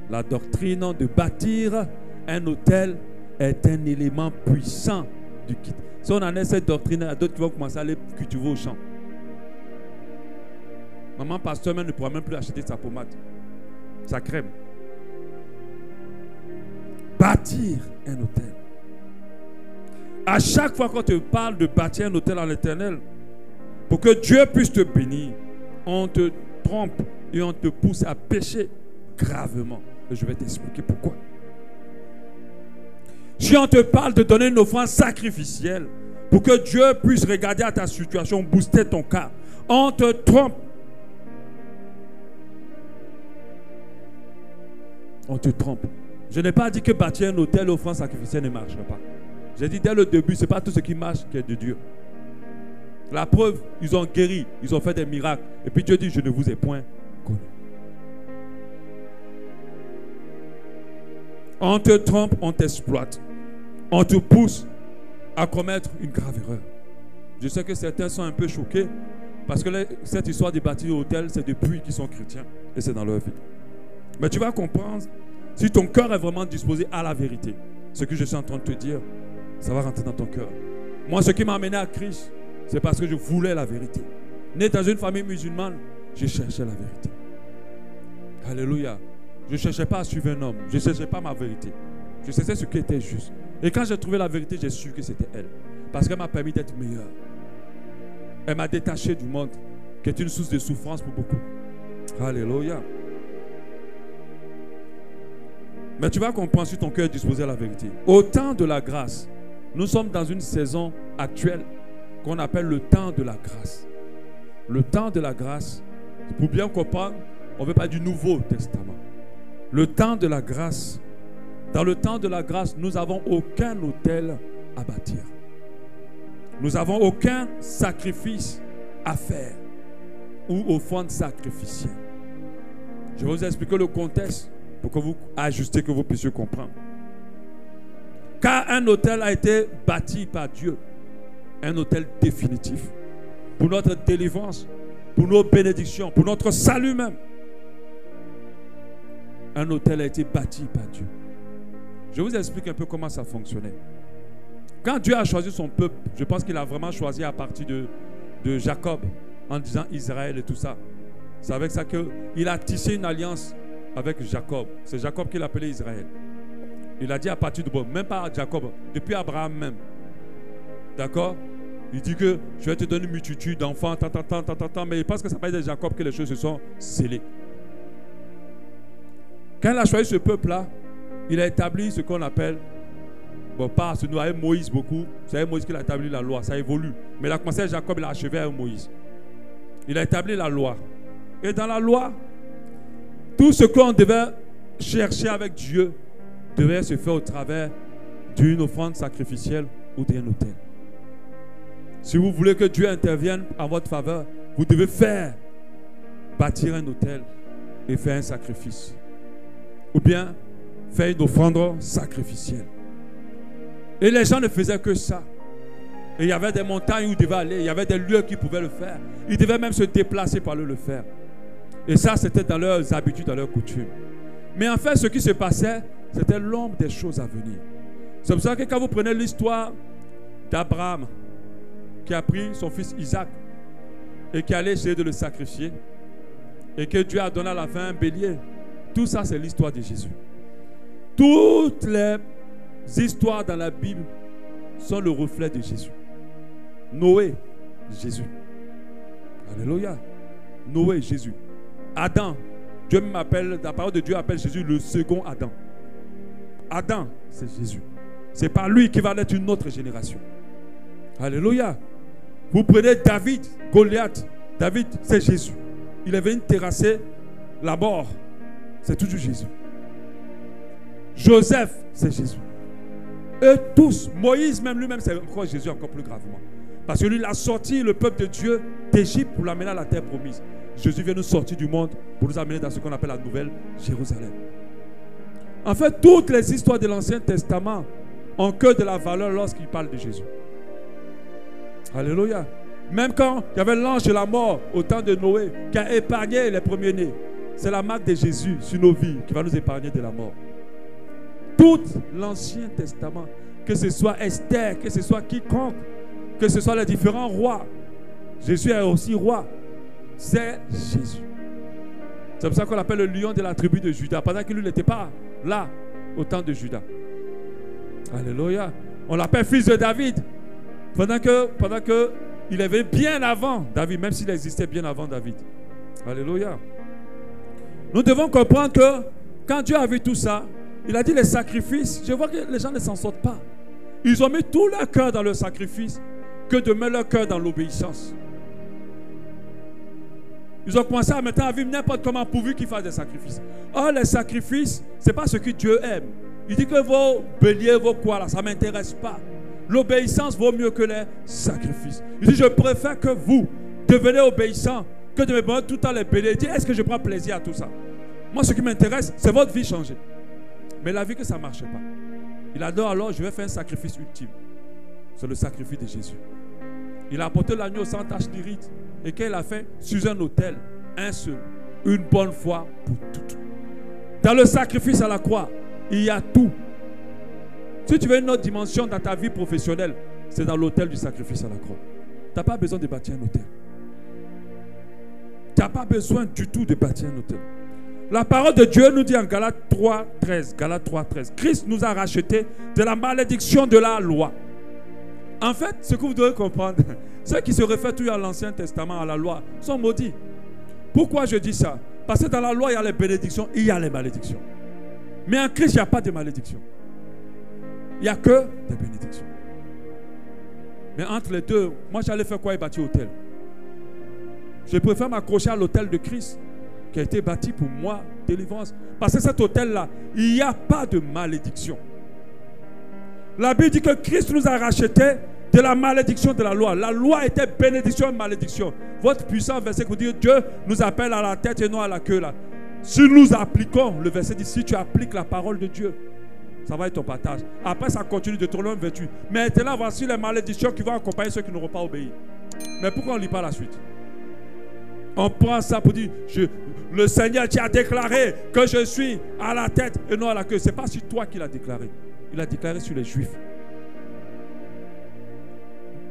La doctrine de bâtir un autel est un élément puissant du kit. Si on en a cette doctrine, il y a d'autres qui vont commencer à aller cultiver au champ. Maman pasteur même ne pourra même plus acheter sa pommade, sa crème. Bâtir un autel. À chaque fois qu'on te parle de bâtir un autel à l'Éternel, pour que Dieu puisse te bénir, on te trompe et on te pousse à pécher gravement. Et je vais t'expliquer pourquoi. Si on te parle de donner une offrande sacrificielle, pour que Dieu puisse regarder à ta situation, booster ton cas, on te trompe. On te trompe. Je n'ai pas dit que bâtir un autel, l'offrande sacrificielle ne marcherait pas. J'ai dit dès le début, ce n'est pas tout ce qui marche qui est de Dieu. La preuve, ils ont guéri, ils ont fait des miracles. Et puis Dieu dit, je ne vous ai point connu. On te trompe, on t'exploite. On te pousse à commettre une grave erreur. Je sais que certains sont un peu choqués parce que cette histoire de bâtir l'autel, c'est depuis qu'ils sont chrétiens et c'est dans leur vie. Mais tu vas comprendre, si ton cœur est vraiment disposé à la vérité, ce que je suis en train de te dire, ça va rentrer dans ton cœur. Moi, ce qui m'a amené à Christ, c'est parce que je voulais la vérité. Né dans une famille musulmane, je cherchais la vérité. Alléluia. Je ne cherchais pas à suivre un homme. Je ne cherchais pas ma vérité. Je cherchais ce qui était juste. Et quand j'ai trouvé la vérité, j'ai su que c'était elle. Parce qu'elle m'a permis d'être meilleur. Elle m'a détaché du monde, qui est une source de souffrance pour beaucoup. Alléluia. Mais tu vas comprendre si ton cœur est disposé à la vérité. Au temps de la grâce, nous sommes dans une saison actuelle qu'on appelle le temps de la grâce. Le temps de la grâce, pour bien comprendre, on ne veut pas du Nouveau Testament. Le temps de la grâce Dans le temps de la grâce, nous n'avons aucun autel à bâtir. Nous n'avons aucun sacrifice à faire ou offrande sacrificielle. Je vais vous expliquer le contexte pour que vous ajustiez, que vous puissiez comprendre. Car un autel a été bâti par Dieu, un autel définitif, pour notre délivrance, pour nos bénédictions, pour notre salut même. Un autel a été bâti par Dieu. Je vous explique un peu comment ça fonctionnait. Quand Dieu a choisi son peuple, je pense qu'il a vraiment choisi à partir de Jacob, en disant Israël et tout ça. C'est avec ça qu'il a tissé une alliance avec Jacob. C'est Jacob qu'il appelait Israël. Il a dit à partir de même pas Jacob, depuis Abraham même. D'accord? Il dit que je vais te donner une multitude d'enfants, mais il pense que ça parle de Jacob que les choses se sont scellées. Quand il a choisi ce peuple-là, il a établi ce qu'on appelle, pas ce nous avec Moïse beaucoup, c'est avec Moïse qu'il a établi la loi, ça évolue. Mais il a commencé avec Jacob, il a achevé avec Moïse. Il a établi la loi. Et dans la loi, tout ce qu'on devait chercher avec Dieu devait se faire au travers d'une offrande sacrificielle ou d'un autel. Si vous voulez que Dieu intervienne en votre faveur, vous devez bâtir un autel et faire un sacrifice. Ou bien faire une offrande sacrificielle. Et les gens ne faisaient que ça. Et il y avait des montagnes où ils devaient aller, il y avait des lieux qui pouvaient le faire. Ils devaient même se déplacer pour aller le faire. Et ça, c'était dans leurs habitudes, dans leurs coutumes. Mais en fait, ce qui se passait, c'était l'ombre des choses à venir. C'est pour ça que quand vous prenez l'histoire d'Abraham, qui a pris son fils Isaac et qui allait essayer de le sacrifier, et que Dieu a donné à la fin un bélier, tout ça, c'est l'histoire de Jésus. Toutes les histoires dans la Bible sont le reflet de Jésus. Noé, Jésus. Alléluia. Noé, Jésus. Adam, Dieu m'appelle, la parole de Dieu appelle Jésus le second Adam. Adam, c'est Jésus. C'est par lui qui va naître une autre génération. Alléluia. Vous prenez David, Goliath. David, c'est Jésus. Il est venu terrasser la mort. C'est toujours Jésus. Joseph, c'est Jésus. Eux tous, Moïse même lui-même, c'est encore Jésus encore plus gravement. Parce que lui, il a sorti le peuple de Dieu d'Égypte pour l'amener à la terre promise. Jésus vient nous sortir du monde pour nous amener dans ce qu'on appelle la nouvelle Jérusalem. En fait, toutes les histoires de l'Ancien Testament ont que de la valeur lorsqu'il parle de Jésus. Alléluia. Même quand il y avait l'ange de la mort au temps de Noé qui a épargné les premiers-nés, c'est la marque de Jésus sur nos vies qui va nous épargner de la mort. Tout l'Ancien Testament, que ce soit Esther, que ce soit quiconque, que ce soit les différents rois, Jésus est aussi roi. C'est Jésus. C'est pour ça qu'on l'appelle le lion de la tribu de Juda, pendant que lui n'était pas là au temps de Juda. Alléluia. On l'appelle fils de David, pendant que il avait bien avant David, même s'il existait bien avant David. Alléluia. Nous devons comprendre que quand Dieu a vu tout ça, il a dit les sacrifices, je vois que les gens ne s'en sortent pas. Ils ont mis tout leur cœur dans le sacrifice que de mettre leur cœur dans l'obéissance. Ils ont commencé à maintenant à vivre n'importe comment pourvu qu'ils fassent des sacrifices. Or, les sacrifices, ce n'est pas ce que Dieu aime. Il dit que vos béliers, vos quoi là, ça ne m'intéresse pas. L'obéissance vaut mieux que les sacrifices. Il dit, je préfère que vous devenez obéissants que de me demander tout le temps les béliers. Il dit, est-ce que je prends plaisir à tout ça? Moi, ce qui m'intéresse, c'est votre vie changer. Mais la vie que ça ne marchait pas. Il a dit, alors je vais faire un sacrifice ultime. C'est le sacrifice de Jésus. Il a apporté l'agneau sans tache ni ride. Et qu'il a fait sur un autel, un seul, une bonne fois pour toutes. Dans le sacrifice à la croix, il y a tout. Si tu veux une autre dimension dans ta vie professionnelle, c'est dans l'autel du sacrifice à la croix. Tu n'as pas besoin de bâtir un autel. Tu n'as pas besoin du tout de bâtir un autel. La parole de Dieu nous dit en Galates 3:13, Galates 3:13, Christ nous a rachetés de la malédiction de la loi. En fait, ce que vous devez comprendre, ceux qui se réfèrent toujours à l'Ancien Testament, à la loi, sont maudits. Pourquoi je dis ça? Parce que dans la loi, il y a les bénédictions et il y a les malédictions. Mais en Christ, il n'y a pas de malédiction. Il n'y a que des bénédictions. Mais entre les deux, moi j'allais faire quoi et bâtir l'autel? Je préfère m'accrocher à l'autel de Christ qui a été bâti pour moi délivrance. Parce que cet autel-là, il n'y a pas de malédiction. La Bible dit que Christ nous a rachetés de la malédiction de la loi. La loi était bénédiction et malédiction. Votre puissant verset qui vous dit Dieu nous appelle à la tête et non à la queue. Là. Si nous appliquons, le verset dit, si tu appliques la parole de Dieu, ça va être ton partage. Après, ça continue de tourner 28. Maintenant, voici les malédictions qui vont accompagner ceux qui n'auront pas obéi. Mais pourquoi on ne lit pas la suite? On prend ça pour dire, le Seigneur qui a déclaré que je suis à la tête et non à la queue. Ce n'est pas sur toi qu'il a déclaré. Il a déclaré sur les Juifs.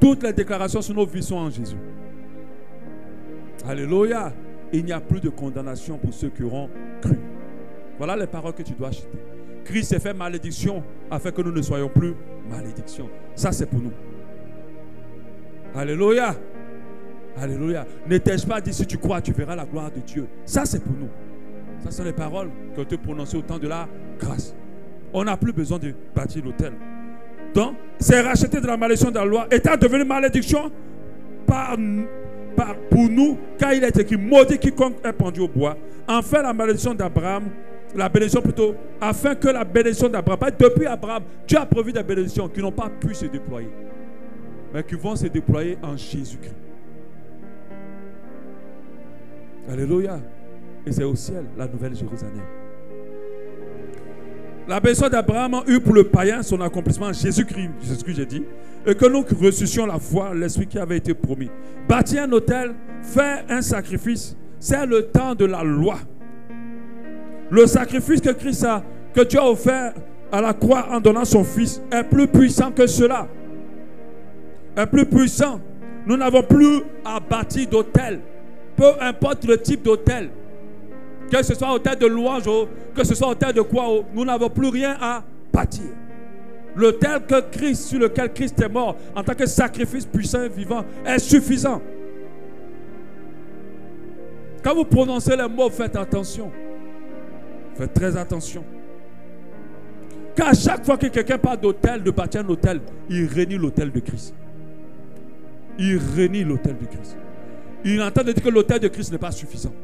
Toutes les déclarations sur nos vies sont en Jésus. Alléluia. Il n'y a plus de condamnation pour ceux qui auront cru. Voilà les paroles que tu dois acheter. Christ s'est fait malédiction afin que nous ne soyons plus malédiction. Ça, c'est pour nous. Alléluia. Alléluia. Ne t'ai-je pas dit, si tu crois, tu verras la gloire de Dieu. Ça, c'est pour nous. Ça sont les paroles qui ont été prononcées au temps de la grâce. On n'a plus besoin de bâtir l'autel. Donc, c'est racheté de la malédiction de la loi, étant devenu malédiction pour nous, car il est écrit, maudit quiconque est pendu au bois. Enfin, la malédiction d'Abraham, la bénédiction plutôt, afin que la bénédiction d'Abraham, depuis Abraham, Dieu a prévu des bénédictions qui n'ont pas pu se déployer, mais qui vont se déployer en Jésus-Christ. Alléluia. Et c'est au ciel, la nouvelle Jérusalem. La bénédiction d'Abraham a eu pour le païen son accomplissement en Jésus-Christ, c'est ce que j'ai dit, et que nous ressuscions la foi, l'esprit qui avait été promis. Bâtir un autel, faire un sacrifice, c'est le temps de la loi. Le sacrifice que Christ a, que Dieu a offert à la croix en donnant son Fils, est plus puissant que cela. Est plus puissant. Nous n'avons plus à bâtir d'autel. Peu importe le type d'autel. Que ce soit autel de louange, que ce soit autel de quoi, nous n'avons plus rien à bâtir. L'autel sur lequel Christ est mort en tant que sacrifice puissant et vivant est suffisant. Quand vous prononcez les mots, faites attention. Faites très attention. Car à chaque fois que quelqu'un parle d'autel, de bâtir un autel, il renie l'autel de Christ. Il renie l'autel de Christ. Il entend de dire que l'autel de Christ n'est pas suffisant.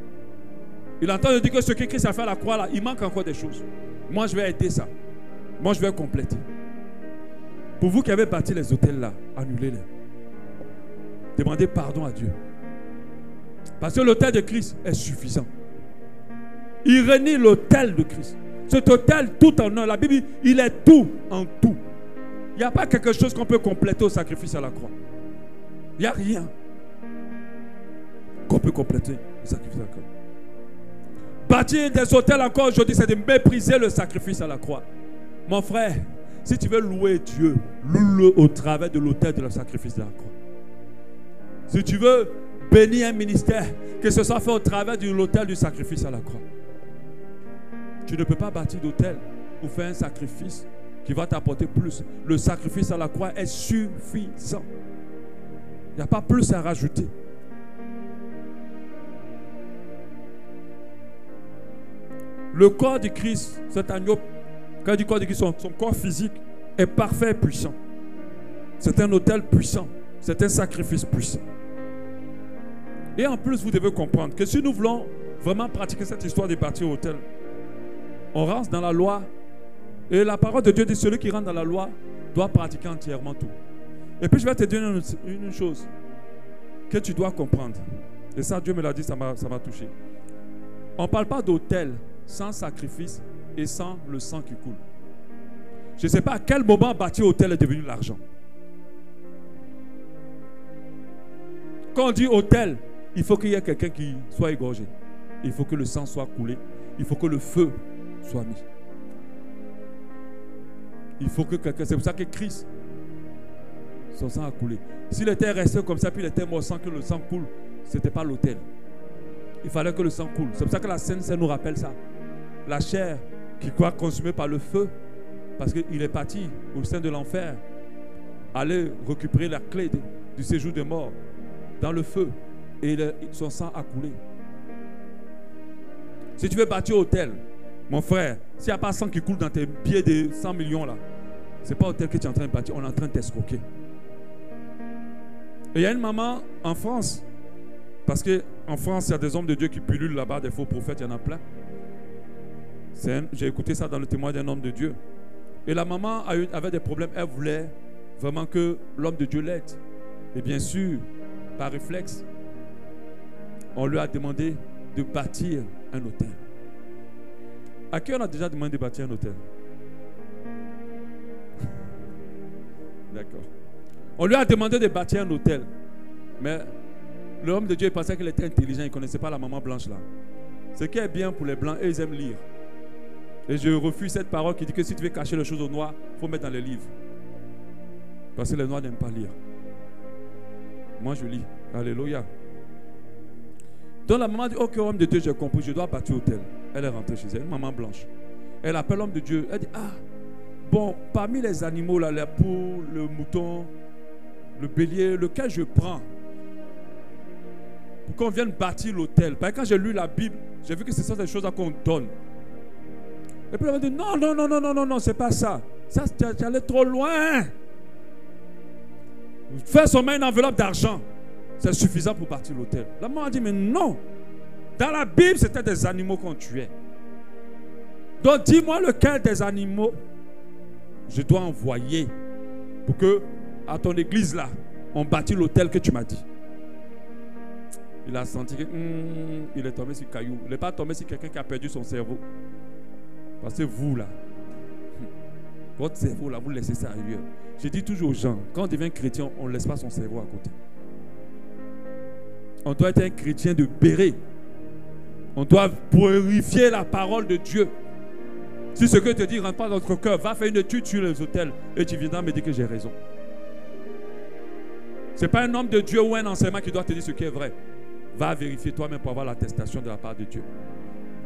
Il entend de dire que ce que Christ a fait à la croix là, il manque encore des choses. Moi je vais aider ça. Moi je vais compléter. Pour vous qui avez bâti les autels là, annulez-les. Demandez pardon à Dieu. Parce que l'autel de Christ est suffisant. Il renie l'autel de Christ. Cet autel tout en un. La Bible dit, il est tout en tout. Il n'y a pas quelque chose qu'on peut compléter au sacrifice à la croix. Il n'y a rien qu'on peut compléter au sacrifice à la croix. Bâtir des autels encore aujourd'hui, c'est de mépriser le sacrifice à la croix. Mon frère, si tu veux louer Dieu, loue-le au travers de l'autel de le sacrifice de la croix. Si tu veux bénir un ministère, que ce soit fait au travers de l'autel du sacrifice à la croix. Tu ne peux pas bâtir d'autel ou faire un sacrifice qui va t'apporter plus. Le sacrifice à la croix est suffisant. Il n'y a pas plus à rajouter. Le corps de Christ, cet agneau, quand il dit corps de Christ, son corps physique est parfait et puissant. C'est un autel puissant. C'est un sacrifice puissant. Et en plus, vous devez comprendre que si nous voulons vraiment pratiquer cette histoire de bâtir autel, on rentre dans la loi. Et la parole de Dieu dit, celui qui rentre dans la loi doit pratiquer entièrement tout. Et puis je vais te dire une chose que tu dois comprendre. Et ça, Dieu me l'a dit, ça m'a touché. On ne parle pas d'autel sans sacrifice et sans le sang qui coule. Je ne sais pas à quel moment bâtir autel est devenu l'argent. Quand on dit autel, il faut qu'il y ait quelqu'un qui soit égorgé. Il faut que le sang soit coulé. Il faut que le feu soit mis. Il faut que quelqu'un... C'est pour ça que Christ, son sang a coulé. S'il était resté comme ça, puis il était mort sans que le sang coule, ce n'était pas l'autel. Il fallait que le sang coule. C'est pour ça que la Sainte Seine nous rappelle ça. La chair qui croit consumée par le feu, parce qu'il est parti au sein de l'enfer, aller récupérer la clé du séjour des morts dans le feu, et son sang a coulé. Si tu veux bâtir autel, mon frère, s'il n'y a pas sang qui coule dans tes pieds de 100 millions là, ce n'est pas autel que tu es en train de bâtir, on est en train de t'escroquer. Et il y a une maman en France, parce qu'en France, il y a des hommes de Dieu qui pullulent là-bas, des faux prophètes, il y en a plein. J'ai écouté ça dans le témoin d'un homme de Dieu. Et la maman avait des problèmes. Elle voulait vraiment que l'homme de Dieu l'aide. Et bien sûr, par réflexe, on lui a demandé de bâtir un hôtel. À qui on a déjà demandé de bâtir un hôtel? D'accord. On lui a demandé de bâtir un hôtel. Mais l'homme de Dieu pensait qu'il était intelligent. Il ne connaissait pas la maman blanche là. Ce qui est bien pour les blancs, eux, ils aiment lire. Et je refuse cette parole qui dit que si tu veux cacher les choses aux noirs, il faut mettre dans les livres. Parce que les noirs n'aiment pas lire. Moi, je lis. Alléluia. Donc la maman dit, ok, homme de Dieu, j'ai compris, je dois bâtir hôtel. Elle est rentrée chez elle, une maman blanche. Elle appelle l'homme de Dieu. Elle dit, ah, bon, parmi les animaux, là, les poules, le mouton, le bélier, lequel je prends pour qu'on vienne bâtir l'hôtel. Parce que quand j'ai lu la Bible, j'ai vu que ce sont des choses qu'on donne. Et puis elle m'a dit, non, c'est pas ça. Ça, tu allais trop loin. Fais seulement une enveloppe d'argent. C'est suffisant pour bâtir l'hôtel. La maman a dit, mais non. Dans la Bible, c'était des animaux qu'on tuait. Donc, dis-moi lequel des animaux je dois envoyer pour que, à ton église là, on bâtit l'hôtel que tu m'as dit. Il a senti que il est tombé sur caillou. Il n'est pas tombé sur quelqu'un qui a perdu son cerveau. Parce que vous là, votre cerveau là, vous laissez ça ailleurs. Je dis toujours aux gens, quand on devient chrétien, on ne laisse pas son cerveau à côté. On doit être un chrétien de béret. On doit purifier la parole de Dieu. Si ce que je te dis ne rentre pas dans notre cœur, va faire une étude sur les hôtels et tu viendras me dire que j'ai raison. Ce n'est pas un homme de Dieu ou un enseignement qui doit te dire ce qui est vrai. Va vérifier toi-même pour avoir l'attestation de la part de Dieu.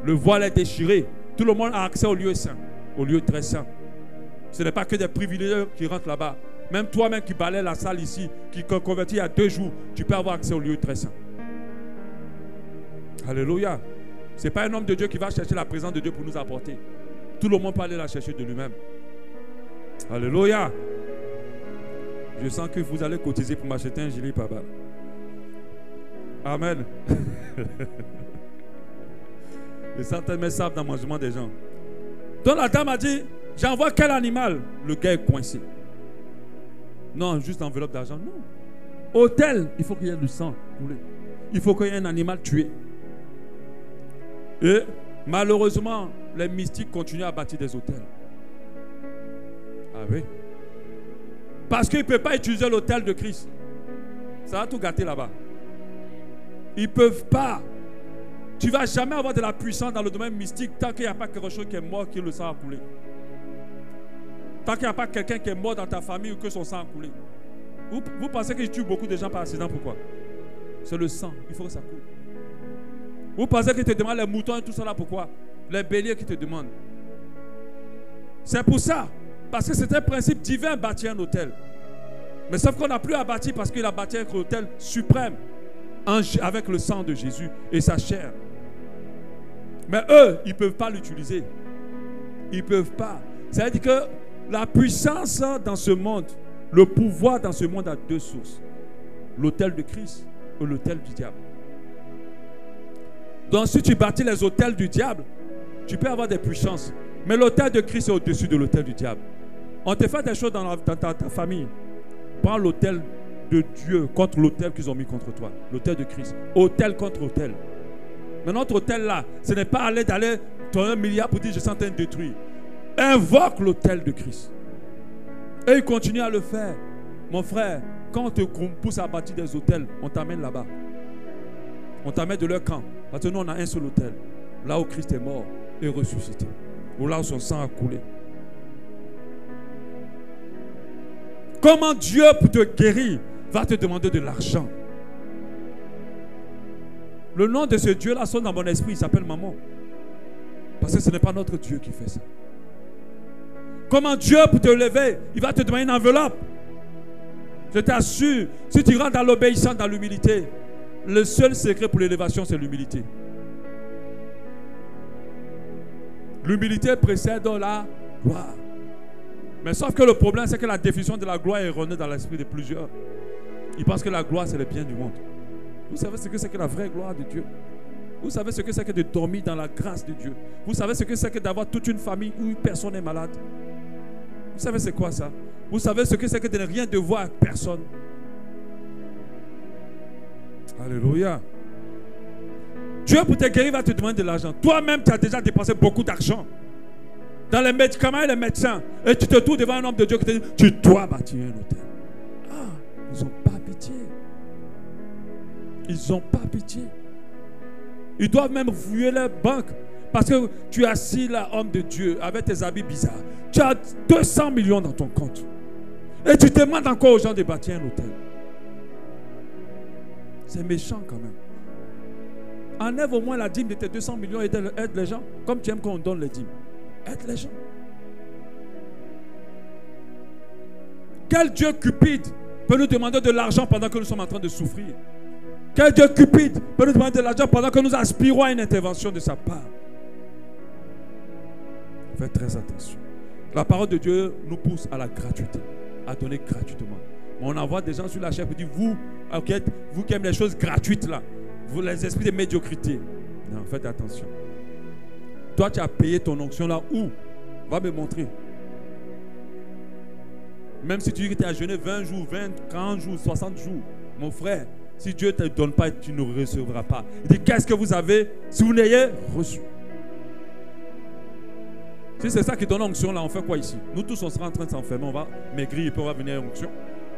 Le voile est déchiré. Tout le monde a accès au lieu saint, au lieu très saint. Ce n'est pas que des privilégiés qui rentrent là-bas. Même toi-même qui balais la salle ici, qui convertit il y a 2 jours, tu peux avoir accès au lieu très saint. Alléluia. Ce n'est pas un homme de Dieu qui va chercher la présence de Dieu pour nous apporter. Tout le monde peut aller la chercher de lui-même. Alléluia. Je sens que vous allez cotiser pour m'acheter un gilet papa. Amen. Et certains savent dans le mangement des gens. Donc la dame a dit, j'envoie quel animal? Le gars est coincé. Non, juste enveloppe d'argent. Non. Hôtel, il faut qu'il y ait du sang coulé. Il faut qu'il y ait un animal tué. Et malheureusement, les mystiques continuent à bâtir des hôtels. Ah oui. Parce qu'ils ne peuvent pas utiliser l'hôtel de Christ. Ça va tout gâter là-bas. Ils ne peuvent pas. Tu ne vas jamais avoir de la puissance dans le domaine mystique tant qu'il n'y a pas quelque chose qui est mort, qui le sang a coulé. Tant qu'il n'y a pas quelqu'un qui est mort dans ta famille ou que son sang a coulé. Vous pensez que je tue beaucoup de gens par accident, pourquoi? C'est le sang, il faut que ça coule. Vous pensez qu'ils te demandent les moutons et tout ça là, pourquoi? Les béliers qui te demandent. C'est pour ça. Parce que c'est un principe divin bâtir un hôtel. Mais sauf qu'on n'a plus à bâtir parce qu'il a bâti un hôtel suprême avec le sang de Jésus et sa chair. Mais eux, ils ne peuvent pas l'utiliser. Ils ne peuvent pas. Ça veut dire que la puissance dans ce monde, le pouvoir dans ce monde a 2 sources. L'hôtel de Christ et l'hôtel du diable. Donc si tu bâtis les hôtels du diable, tu peux avoir des puissances. Mais l'hôtel de Christ est au-dessus de l'hôtel du diable. On te fait des choses dans ta famille. Prends l'hôtel de Dieu contre l'hôtel qu'ils ont mis contre toi. L'hôtel de Christ. Hôtel contre hôtel. Mais notre hôtel là, ce n'est pas d'aller donner 1 milliard pour dire je suis en train de détruire. Invoque l'hôtel de Christ. Et il continue à le faire. Mon frère, quand on te pousse à bâtir des hôtels, on t'amène là-bas. On t'amène de leur camp. Parce que nous, on a un seul hôtel. Là où Christ est mort et ressuscité. Ou là où son sang a coulé. Comment Dieu, pour te guérir, va te demander de l'argent? Le nom de ce Dieu-là sonne dans mon esprit. Il s'appelle Maman. Parce que ce n'est pas notre Dieu qui fait ça. Comment Dieu, pour te lever, il va te demander une enveloppe? Je t'assure, si tu rentres dans l'obéissance, dans l'humilité, le seul secret pour l'élévation, c'est l'humilité. L'humilité précède la gloire. Mais sauf que le problème, c'est que la définition de la gloire est erronée dans l'esprit de plusieurs. Ils pensent que la gloire, c'est le bien du monde. Vous savez ce que c'est que la vraie gloire de Dieu? Vous savez ce que c'est que de dormir dans la grâce de Dieu. Vous savez ce que c'est que d'avoir toute une famille où personne n'est malade. Vous savez c'est quoi ça? Vous savez ce que c'est que de ne rien devoir à personne. Alléluia. Dieu pour te guérir va te demander de l'argent. Toi-même tu as déjà dépensé beaucoup d'argent dans les médicaments et les médecins. Et tu te trouves devant un homme de Dieu qui te dit, tu dois bâtir un hôtel. Ah, ils n'ont pas pitié. Ils n'ont pas pitié. Ils doivent même fouiller leur banque. Parce que tu es assis là, homme de Dieu, avec tes habits bizarres. Tu as 200 millions dans ton compte. Et tu demandes encore aux gens de bâtir un hôtel. C'est méchant quand même. Enlève au moins la dîme de tes 200 millions et aide les gens. Comme tu aimes qu'on donne les dîmes. Aide les gens. Quel Dieu cupide peut nous demander de l'argent pendant que nous sommes en train de souffrir? Quel Dieu cupide peut nous demander de l'argent pendant que nous aspirons à une intervention de sa part? Faites très attention. La parole de Dieu nous pousse à la gratuité, à donner gratuitement. Mais on envoie des gens sur la chair pour dire, vous qui aimez les choses gratuites là, vous les esprits de médiocrité. Non, faites attention. Toi, tu as payé ton onction là où? Va me montrer. Même si tu dis que tu as jeûné 20 jours, 20, 40 jours, 60 jours, mon frère, si Dieu ne te donne pas, tu ne recevras pas. Il dit, qu'est-ce que vous avez si vous n'ayez reçu? Si c'est ça qui donne l'onction, là, on fait quoi ici? Nous tous, on sera en train de s'enfermer, on va maigrir et puis on va venir à l'onction.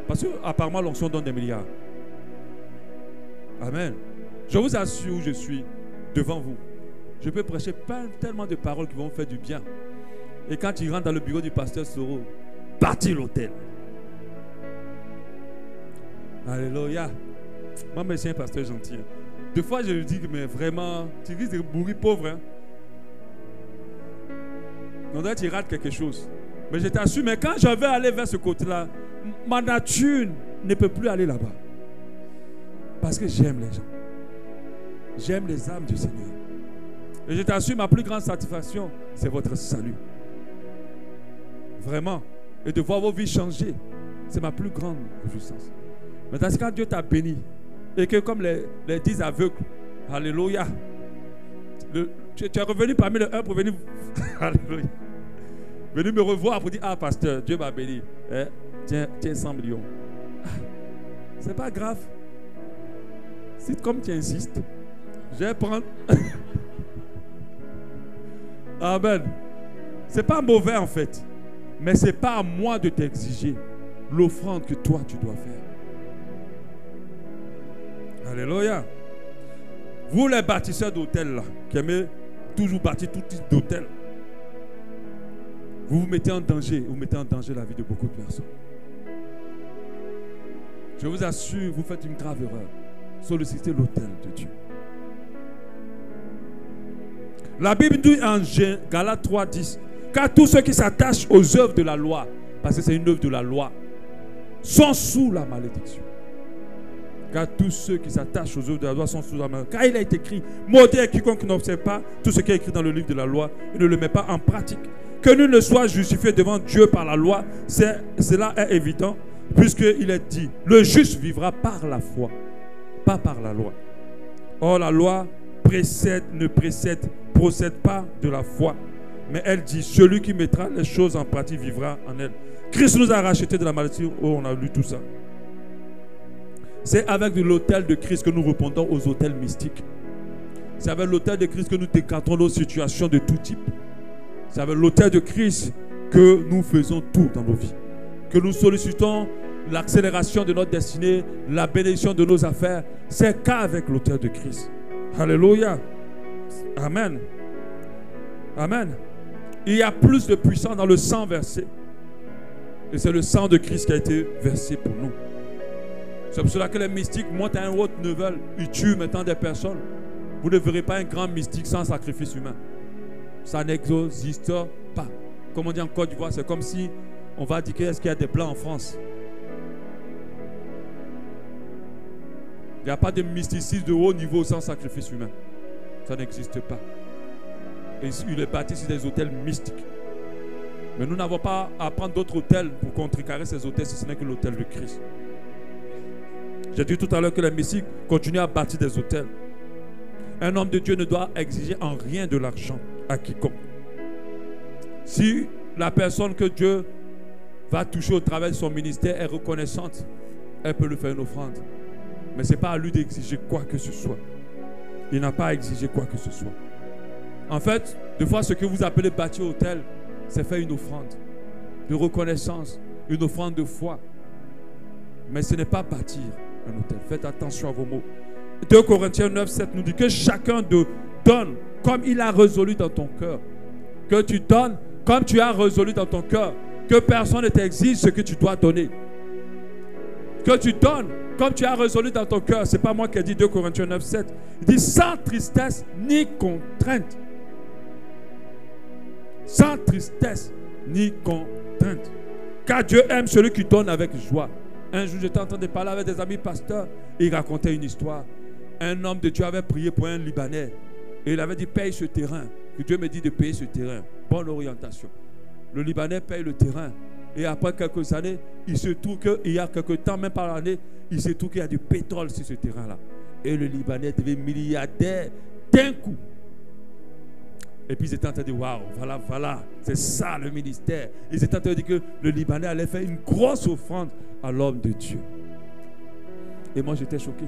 Parce qu'apparemment, l'onction donne des milliards. Amen. Je vous assure, je suis devant vous. Je peux prêcher tellement de paroles qui vont faire du bien. Et quand il rentre dans le bureau du pasteur Soro, bâtir l'hôtel. Alléluia. Moi, je suis un pasteur gentil. Des fois, je lui dis, mais vraiment, tu risques de mourir pauvre. Hein? On dirait que tu rates quelque chose. Mais je t'assure, mais quand je vais aller vers ce côté-là, ma nature ne peut plus aller là-bas. Parce que j'aime les gens. J'aime les âmes du Seigneur. Et je t'assure, ma plus grande satisfaction, c'est votre salut. Vraiment. Et de voir vos vies changer, c'est ma plus grande jouissance. Maintenant, c'est quand Dieu t'a béni, et que comme les 10 aveugles, alléluia, tu es revenu parmi les 1 pour venir, alléluia, venir me revoir pour dire, ah pasteur, Dieu m'a béni, tiens 100 millions. Ah, c'est pas grave. Si comme tu insistes, je vais prendre. Amen. C'est pas mauvais en fait, mais c'est pas à moi de t'exiger l'offrande que toi tu dois faire. Alléluia. Vous les bâtisseurs d'hôtels là, qui aimez toujours bâtir tout type d'hôtel, vous mettez en danger, vous mettez en danger la vie de beaucoup de personnes. Je vous assure, vous faites une grave erreur. Sollicitez l'autel de Dieu. La Bible dit en Galates 3:10, car tous ceux qui s'attachent aux œuvres de la loi, parce que c'est une œuvre de la loi, sont sous la malédiction. Car tous ceux qui s'attachent aux œuvres de la loi sont sous la malédiction. Car il a été écrit, maudit est quiconque n'observe pas tout ce qui est écrit dans le livre de la loi et ne le met pas en pratique. Que nul ne soit justifié devant Dieu par la loi, cela est évident, puisqu'il est dit, le juste vivra par la foi, pas par la loi. Or la loi ne procède pas de la foi, mais elle dit, celui qui mettra les choses en pratique vivra en elle. Christ nous a rachetés de la malédiction. Oh, on a lu tout ça. C'est avec l'autel de Christ que nous répondons aux autels mystiques. C'est avec l'autel de Christ que nous décantons nos situations de tout type. C'est avec l'autel de Christ que nous faisons tout dans nos vies. Que nous sollicitons l'accélération de notre destinée, la bénédiction de nos affaires. C'est qu'avec l'autel de Christ. Alléluia. Amen. Amen. Il y a plus de puissance dans le sang versé. Et c'est le sang de Christ qui a été versé pour nous. C'est pour cela que les mystiques montent à un haut niveau, ils tuent maintenant des personnes. Vous ne verrez pas un grand mystique sans sacrifice humain. Ça n'existe pas. Comme on dit en Côte d'Ivoire, c'est comme si on va dire est-ce qu'il y a des blancs en France. Il n'y a pas de mysticisme de haut niveau sans sacrifice humain. Ça n'existe pas. Et il est bâti sur des hôtels mystiques. Mais nous n'avons pas à prendre d'autres hôtels pour contrecarrer ces hôtels, si ce n'est que l'hôtel de Christ. J'ai dit tout à l'heure que les mystiques continuent à bâtir des hôtels. Un homme de Dieu ne doit exiger en rien de l'argent à quiconque. Si la personne que Dieu va toucher au travers de son ministère est reconnaissante, elle peut lui faire une offrande. Mais ce n'est pas à lui d'exiger quoi que ce soit. Il n'a pas à exiger quoi que ce soit. En fait, des fois, ce que vous appelez bâtir hôtel, c'est faire une offrande de reconnaissance, une offrande de foi. Mais ce n'est pas bâtir un hôtel. Faites attention à vos mots. 2 Corinthiens 9, 7 nous dit que chacun donne comme il a résolu dans ton cœur. Que tu donnes comme tu as résolu dans ton cœur. Que personne ne t'exige ce que tu dois donner. Que tu donnes comme tu as résolu dans ton cœur. Ce n'est pas moi qui ai dit 2 Corinthiens 9, 7. Il dit sans tristesse ni contrainte. Sans tristesse ni contrainte. Car Dieu aime celui qui donne avec joie. Un jour, j'étais en train de parler avec des amis pasteurs. Et ils racontaient une histoire. Un homme de Dieu avait prié pour un Libanais. Et il avait dit, paye ce terrain. Que Dieu me dit de payer ce terrain. Bonne orientation. Le Libanais paye le terrain. Et après quelques années, il se trouve qu'il y a quelques temps, même par l'année, il se trouve qu'il y a du pétrole sur ce terrain-là. Et le Libanais devait milliardaire d'un coup. Et puis ils étaient en train de dire, waouh, voilà, c'est ça le ministère. Ils étaient en train de dire que le Libanais allait faire une grosse offrande à l'homme de Dieu. Et moi j'étais choqué.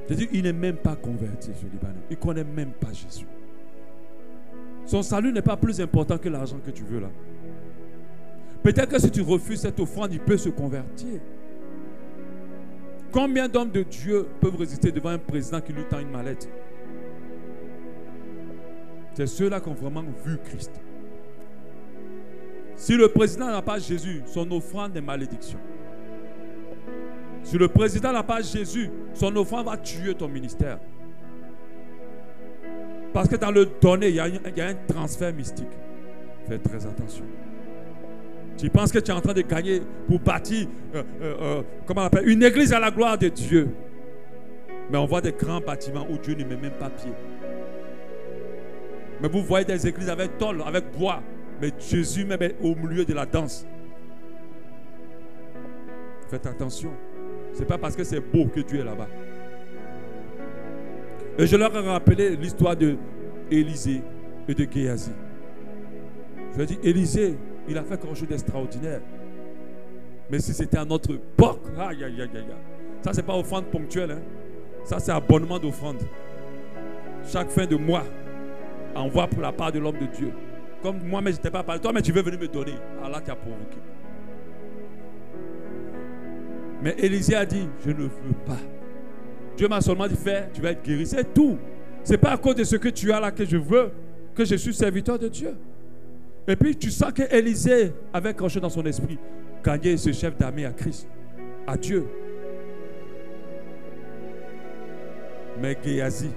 J'ai dit, il n'est même pas converti, ce Libanais. Il ne connaît même pas Jésus. Son salut n'est pas plus important que l'argent que tu veux là. Peut-être que si tu refuses cette offrande, il peut se convertir. Combien d'hommes de Dieu peuvent résister devant un président qui lui tend une mallette? C'est ceux-là qui ont vraiment vu Christ. Si le président n'a pas Jésus, son offrande est malédiction. Si le président n'a pas Jésus, son offrande va tuer ton ministère. Parce que dans le donner, il y a un transfert mystique. Fais très attention. Tu penses que tu es en train de gagner pour bâtir comment on appelle, une église à la gloire de Dieu. Mais on voit des grands bâtiments où Dieu ne met même pas pied. Mais vous voyez des églises avec tôle, avec bois. Mais Jésus même est au milieu de la danse. Faites attention. Ce n'est pas parce que c'est beau que Dieu est là-bas. Et je leur ai rappelé l'histoire de Élisée et de Géasi. Je leur ai dit, Élisée, il a fait quelque chose d'extraordinaire. Mais si c'était à notre époque, aïe, aïe, aïe, aïe. Ça, ce n'est pas offrande ponctuelle. Hein. Ça, c'est abonnement d'offrande. Chaque fin de mois, envoie pour la part de l'homme de Dieu. Comme moi, mais je n'étais pas parlé. Toi, mais tu veux venir me donner. Alors là, tu as provoqué. Mais Élisée a dit, je ne veux pas. Dieu m'a seulement dit, fais, tu vas être guéri. C'est tout. Ce n'est pas à cause de ce que tu as là que je veux que je suis serviteur de Dieu. Et puis, tu sens que Élisée avait quelque chose dans son esprit. Gagner ce chef d'armée à Christ, à Dieu. Mais Géasi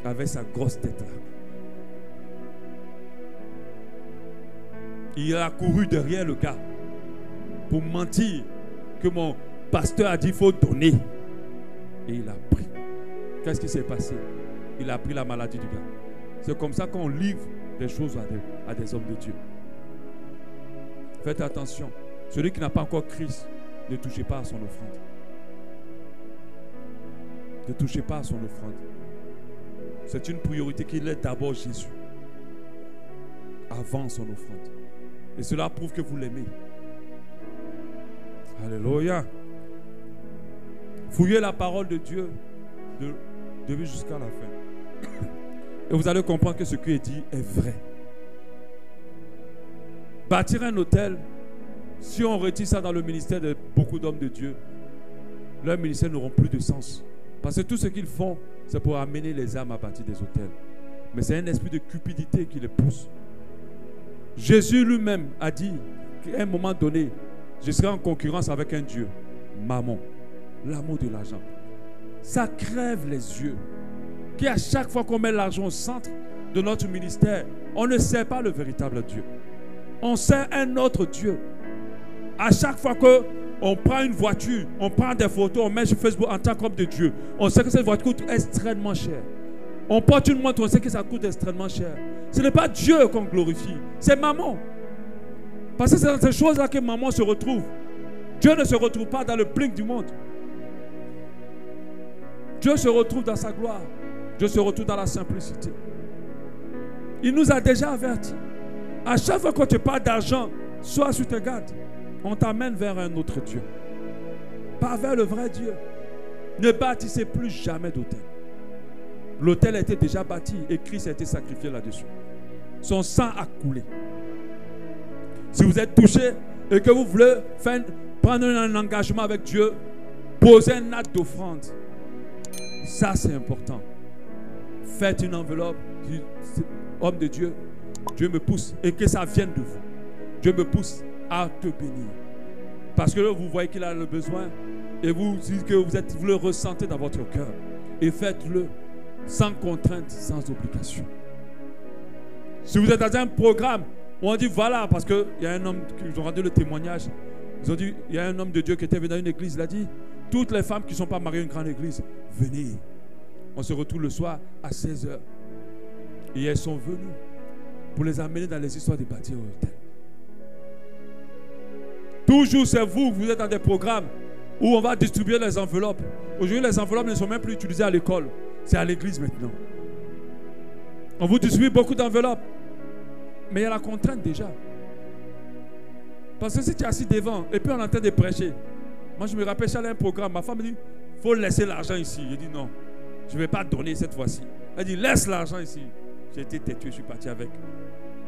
avait sa grosse tête là. Il a couru derrière le gars pour mentir que mon pasteur a dit qu'il faut donner. Et il a pris. Qu'est-ce qui s'est passé? Il a pris la maladie du gars. C'est comme ça qu'on livre des choses à des hommes de Dieu. Faites attention. Celui qui n'a pas encore Christ, ne touchez pas à son offrande. Ne touchez pas à son offrande. C'est une priorité qu'il ait d'abord Jésus avant son offrande. Et cela prouve que vous l'aimez. Alléluia. Fouillez la parole de Dieu de début jusqu'à la fin. Et vous allez comprendre que ce qui est dit est vrai. Bâtir un hôtel, si on retire ça dans le ministère de beaucoup d'hommes de Dieu, leurs ministères n'auront plus de sens. Parce que tout ce qu'ils font, c'est pour amener les âmes à bâtir des hôtels. Mais c'est un esprit de cupidité qui les pousse. Jésus lui-même a dit qu'à un moment donné, je serai en concurrence avec un Dieu, Mammon, l'amour de l'argent. Ça crève les yeux. Qu'à chaque fois qu'on met l'argent au centre de notre ministère, on ne sert pas le véritable Dieu. On sert un autre Dieu. À chaque fois qu'on prend une voiture, on prend des photos, on met sur Facebook en tant qu'homme de Dieu, on sait que cette voiture coûte extrêmement cher. On porte une montre, on sait que ça coûte extrêmement cher. Ce n'est pas Dieu qu'on glorifie, c'est Mammon. Parce que c'est dans ces choses-là que Mammon se retrouve. Dieu ne se retrouve pas dans le blink du monde. Dieu se retrouve dans sa gloire. Dieu se retrouve dans la simplicité. Il nous a déjà avertis. À chaque fois que tu parles d'argent, sois sur tes gardes. On t'amène vers un autre Dieu. Pas vers le vrai Dieu. Ne bâtissez plus jamais d'autel. L'autel a été déjà bâti et Christ a été sacrifié là-dessus. Son sang a coulé. Si vous êtes touché et que vous voulez prendre un engagement avec Dieu, posez un acte d'offrande. Ça, c'est important. Faites une enveloppe. Homme de Dieu, Dieu me pousse et que ça vienne de vous. Dieu me pousse à te bénir. Parce que vous voyez qu'il a le besoin et vous dites que vous le ressentez dans votre cœur. Et faites-le sans contrainte, sans obligation. Si vous êtes dans un programme où on dit voilà, parce qu'il y a un homme qui ont rendu le témoignage, ils ont dit, il y a un homme de Dieu qui était venu dans une église, il a dit, toutes les femmes qui ne sont pas mariées à une grande église, venez. On se retrouve le soir à 16h. Et elles sont venues pour les amener dans les histoires de bâtir au hôtel. Toujours c'est vous, vous êtes dans des programmes où on va distribuer les enveloppes. Aujourd'hui, les enveloppes ne sont même plus utilisées à l'école. C'est à l'église maintenant. On vous distribue beaucoup d'enveloppes. Mais il y a la contrainte déjà. Parce que si tu es assis devant et puis on est en train de prêcher. Moi je me rappelle, j'allais à un programme. Ma femme me dit, il faut laisser l'argent ici. Je dis non, je ne vais pas donner cette fois-ci. Elle dit, laisse l'argent ici. J'ai été têtu, je suis parti avec.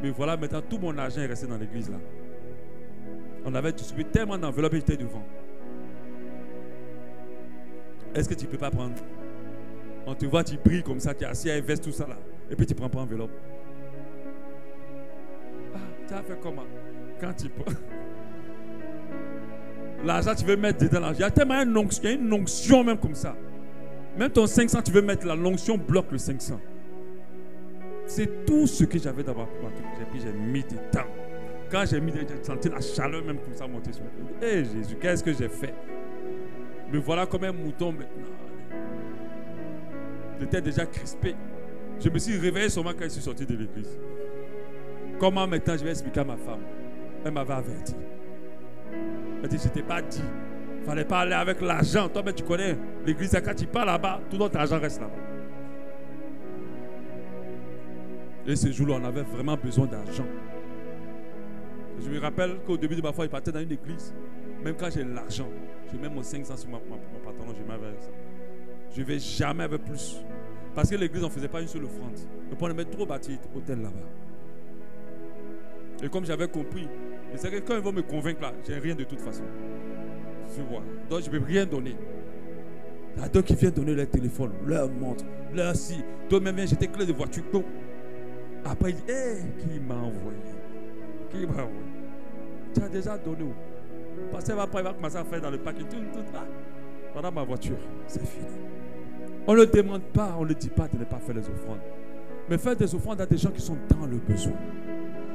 Mais voilà, maintenant tout mon argent est resté dans l'église là. On avait distribué tellement d'enveloppes et j'étais devant. Est-ce que tu ne peux pas prendre? On te voit, tu brilles comme ça, tu es assis à veste, tout ça là. Et puis tu ne prends pas l'enveloppe. Ah, tu as fait comment? Quand tu prends l'argent, tu veux mettre dedans l'argent. Il y a tellement une onction même comme ça. Même ton 500, tu veux mettre là, l'onction bloque le 500. C'est tout ce que j'avais dans ma poche. Et puis j'ai mis du temps. Quand j'ai senti la chaleur même comme ça monter sur moi. Hé Jésus, qu'est-ce que j'ai fait? Me voilà comme un mouton maintenant. J'étais déjà crispé. Je me suis réveillé seulement quand je suis sorti de l'église. Comment maintenant je vais expliquer à ma femme? Elle m'avait averti. Elle dit, je ne t'ai pas dit. Il ne fallait pas aller avec l'argent. Toi, mais tu connais l'église, quand tu pars là-bas, tout notre argent reste là-bas. Et ce jour-là, on avait vraiment besoin d'argent. Je me rappelle qu'au début de ma foi, il partait dans une église. Même quand j'ai l'argent, je mets mon 500 sur mon pantalon, je mets avec ça. Je ne vais jamais avec plus. Parce que l'église, on ne faisait pas une seule offrande. Et puis on aimait trop bâtir l'hôtel là-bas. Et comme j'avais compris, et c'est que quand ils vont me convaincre là, j'ai rien de toute façon. Tu vois. Donc je ne peux rien donner. Il y a d'autres qui viennent donner leur téléphone, leur montre, leur si. D'autres même viennent jeter clé de voiture. Donc, après il dit, hé, qui m'a envoyé? Qui m'a envoyé? Tu as déjà donné où? Parce que après il va commencer à faire dans le parking. Pendant ma voiture, c'est fini. On ne demande pas, on ne dit pas de ne pas faire les offrandes. Mais faire des offrandes à des gens qui sont dans le besoin.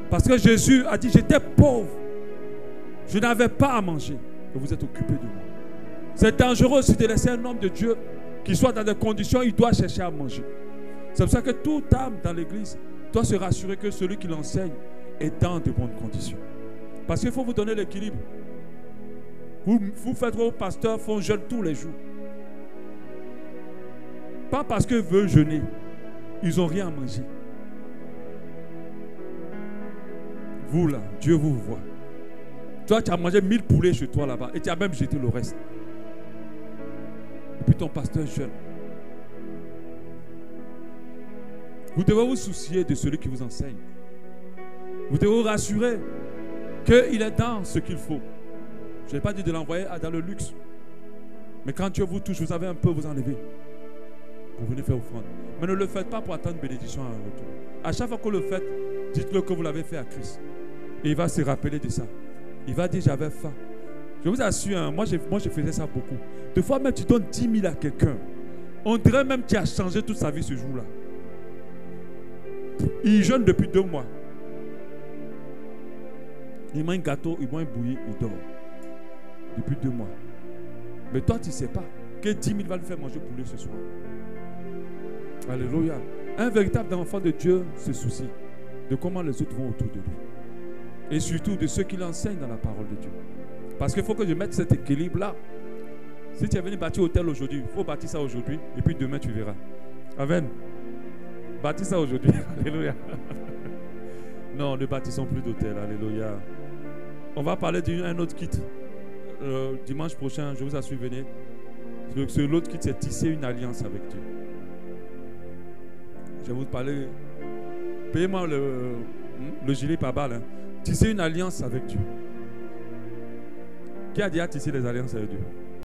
Parce que Jésus a dit, j'étais pauvre. Je n'avais pas à manger. Et vous êtes occupés de moi. C'est dangereux aussi de laisser un homme de Dieu qui soit dans des conditions où il doit chercher à manger. C'est pour ça que toute âme dans l'église doit se rassurer que celui qui l'enseigne est dans de bonnes conditions. Parce qu'il faut vous donner l'équilibre. Vous faites vos pasteurs font jeûne tous les jours. Pas parce qu'ils veulent jeûner. Ils n'ont rien à manger. Vous là, Dieu vous voit. Toi, tu as mangé 1000 poulets chez toi là-bas et tu as même jeté le reste. Et puis ton pasteur jeûne. Vous devez vous soucier de celui qui vous enseigne. Vous devez vous rassurer qu'il est dans ce qu'il faut. Je n'ai pas dit de l'envoyer dans le luxe. Mais quand Dieu vous touche, vous avez un peu, vous enlevez. Vous venez faire offrande. Mais ne le faites pas pour attendre bénédiction à un retour. À chaque fois que vous le faites, dites-le que vous l'avez fait à Christ. Et il va se rappeler de ça. Il va dire, j'avais faim. Je vous assure, hein, moi je faisais ça beaucoup. Des fois même tu donnes 10 000 à quelqu'un. On dirait même qu'il a changé toute sa vie ce jour-là. Il jeûne depuis 2 mois. Il mange un gâteau, il boit un bouilli, il dort. Depuis 2 mois. Mais toi tu ne sais pas que 10 000 va lui faire manger poulet ce soir. Alléluia. Un véritable enfant de Dieu se soucie de comment les autres vont autour de lui. Et surtout de ceux qui l'enseignent dans la parole de Dieu. Parce qu'il faut que je mette cet équilibre-là. Si tu es venu bâtir hôtel aujourd'hui, il faut bâtir ça aujourd'hui. Et puis demain, tu verras. Amen. Bâtis ça aujourd'hui. Alléluia. Non, ne bâtissons plus d'hôtel. Alléluia. On va parler d'un autre kit. Dimanche prochain, je vous assure, venez. L'autre kit, c'est tisser une alliance avec Dieu. Je vais vous parler. Payez-moi le gilet par balle. Hein. Tisser une alliance avec Dieu. Qui a déjà tissé des alliances avec Dieu?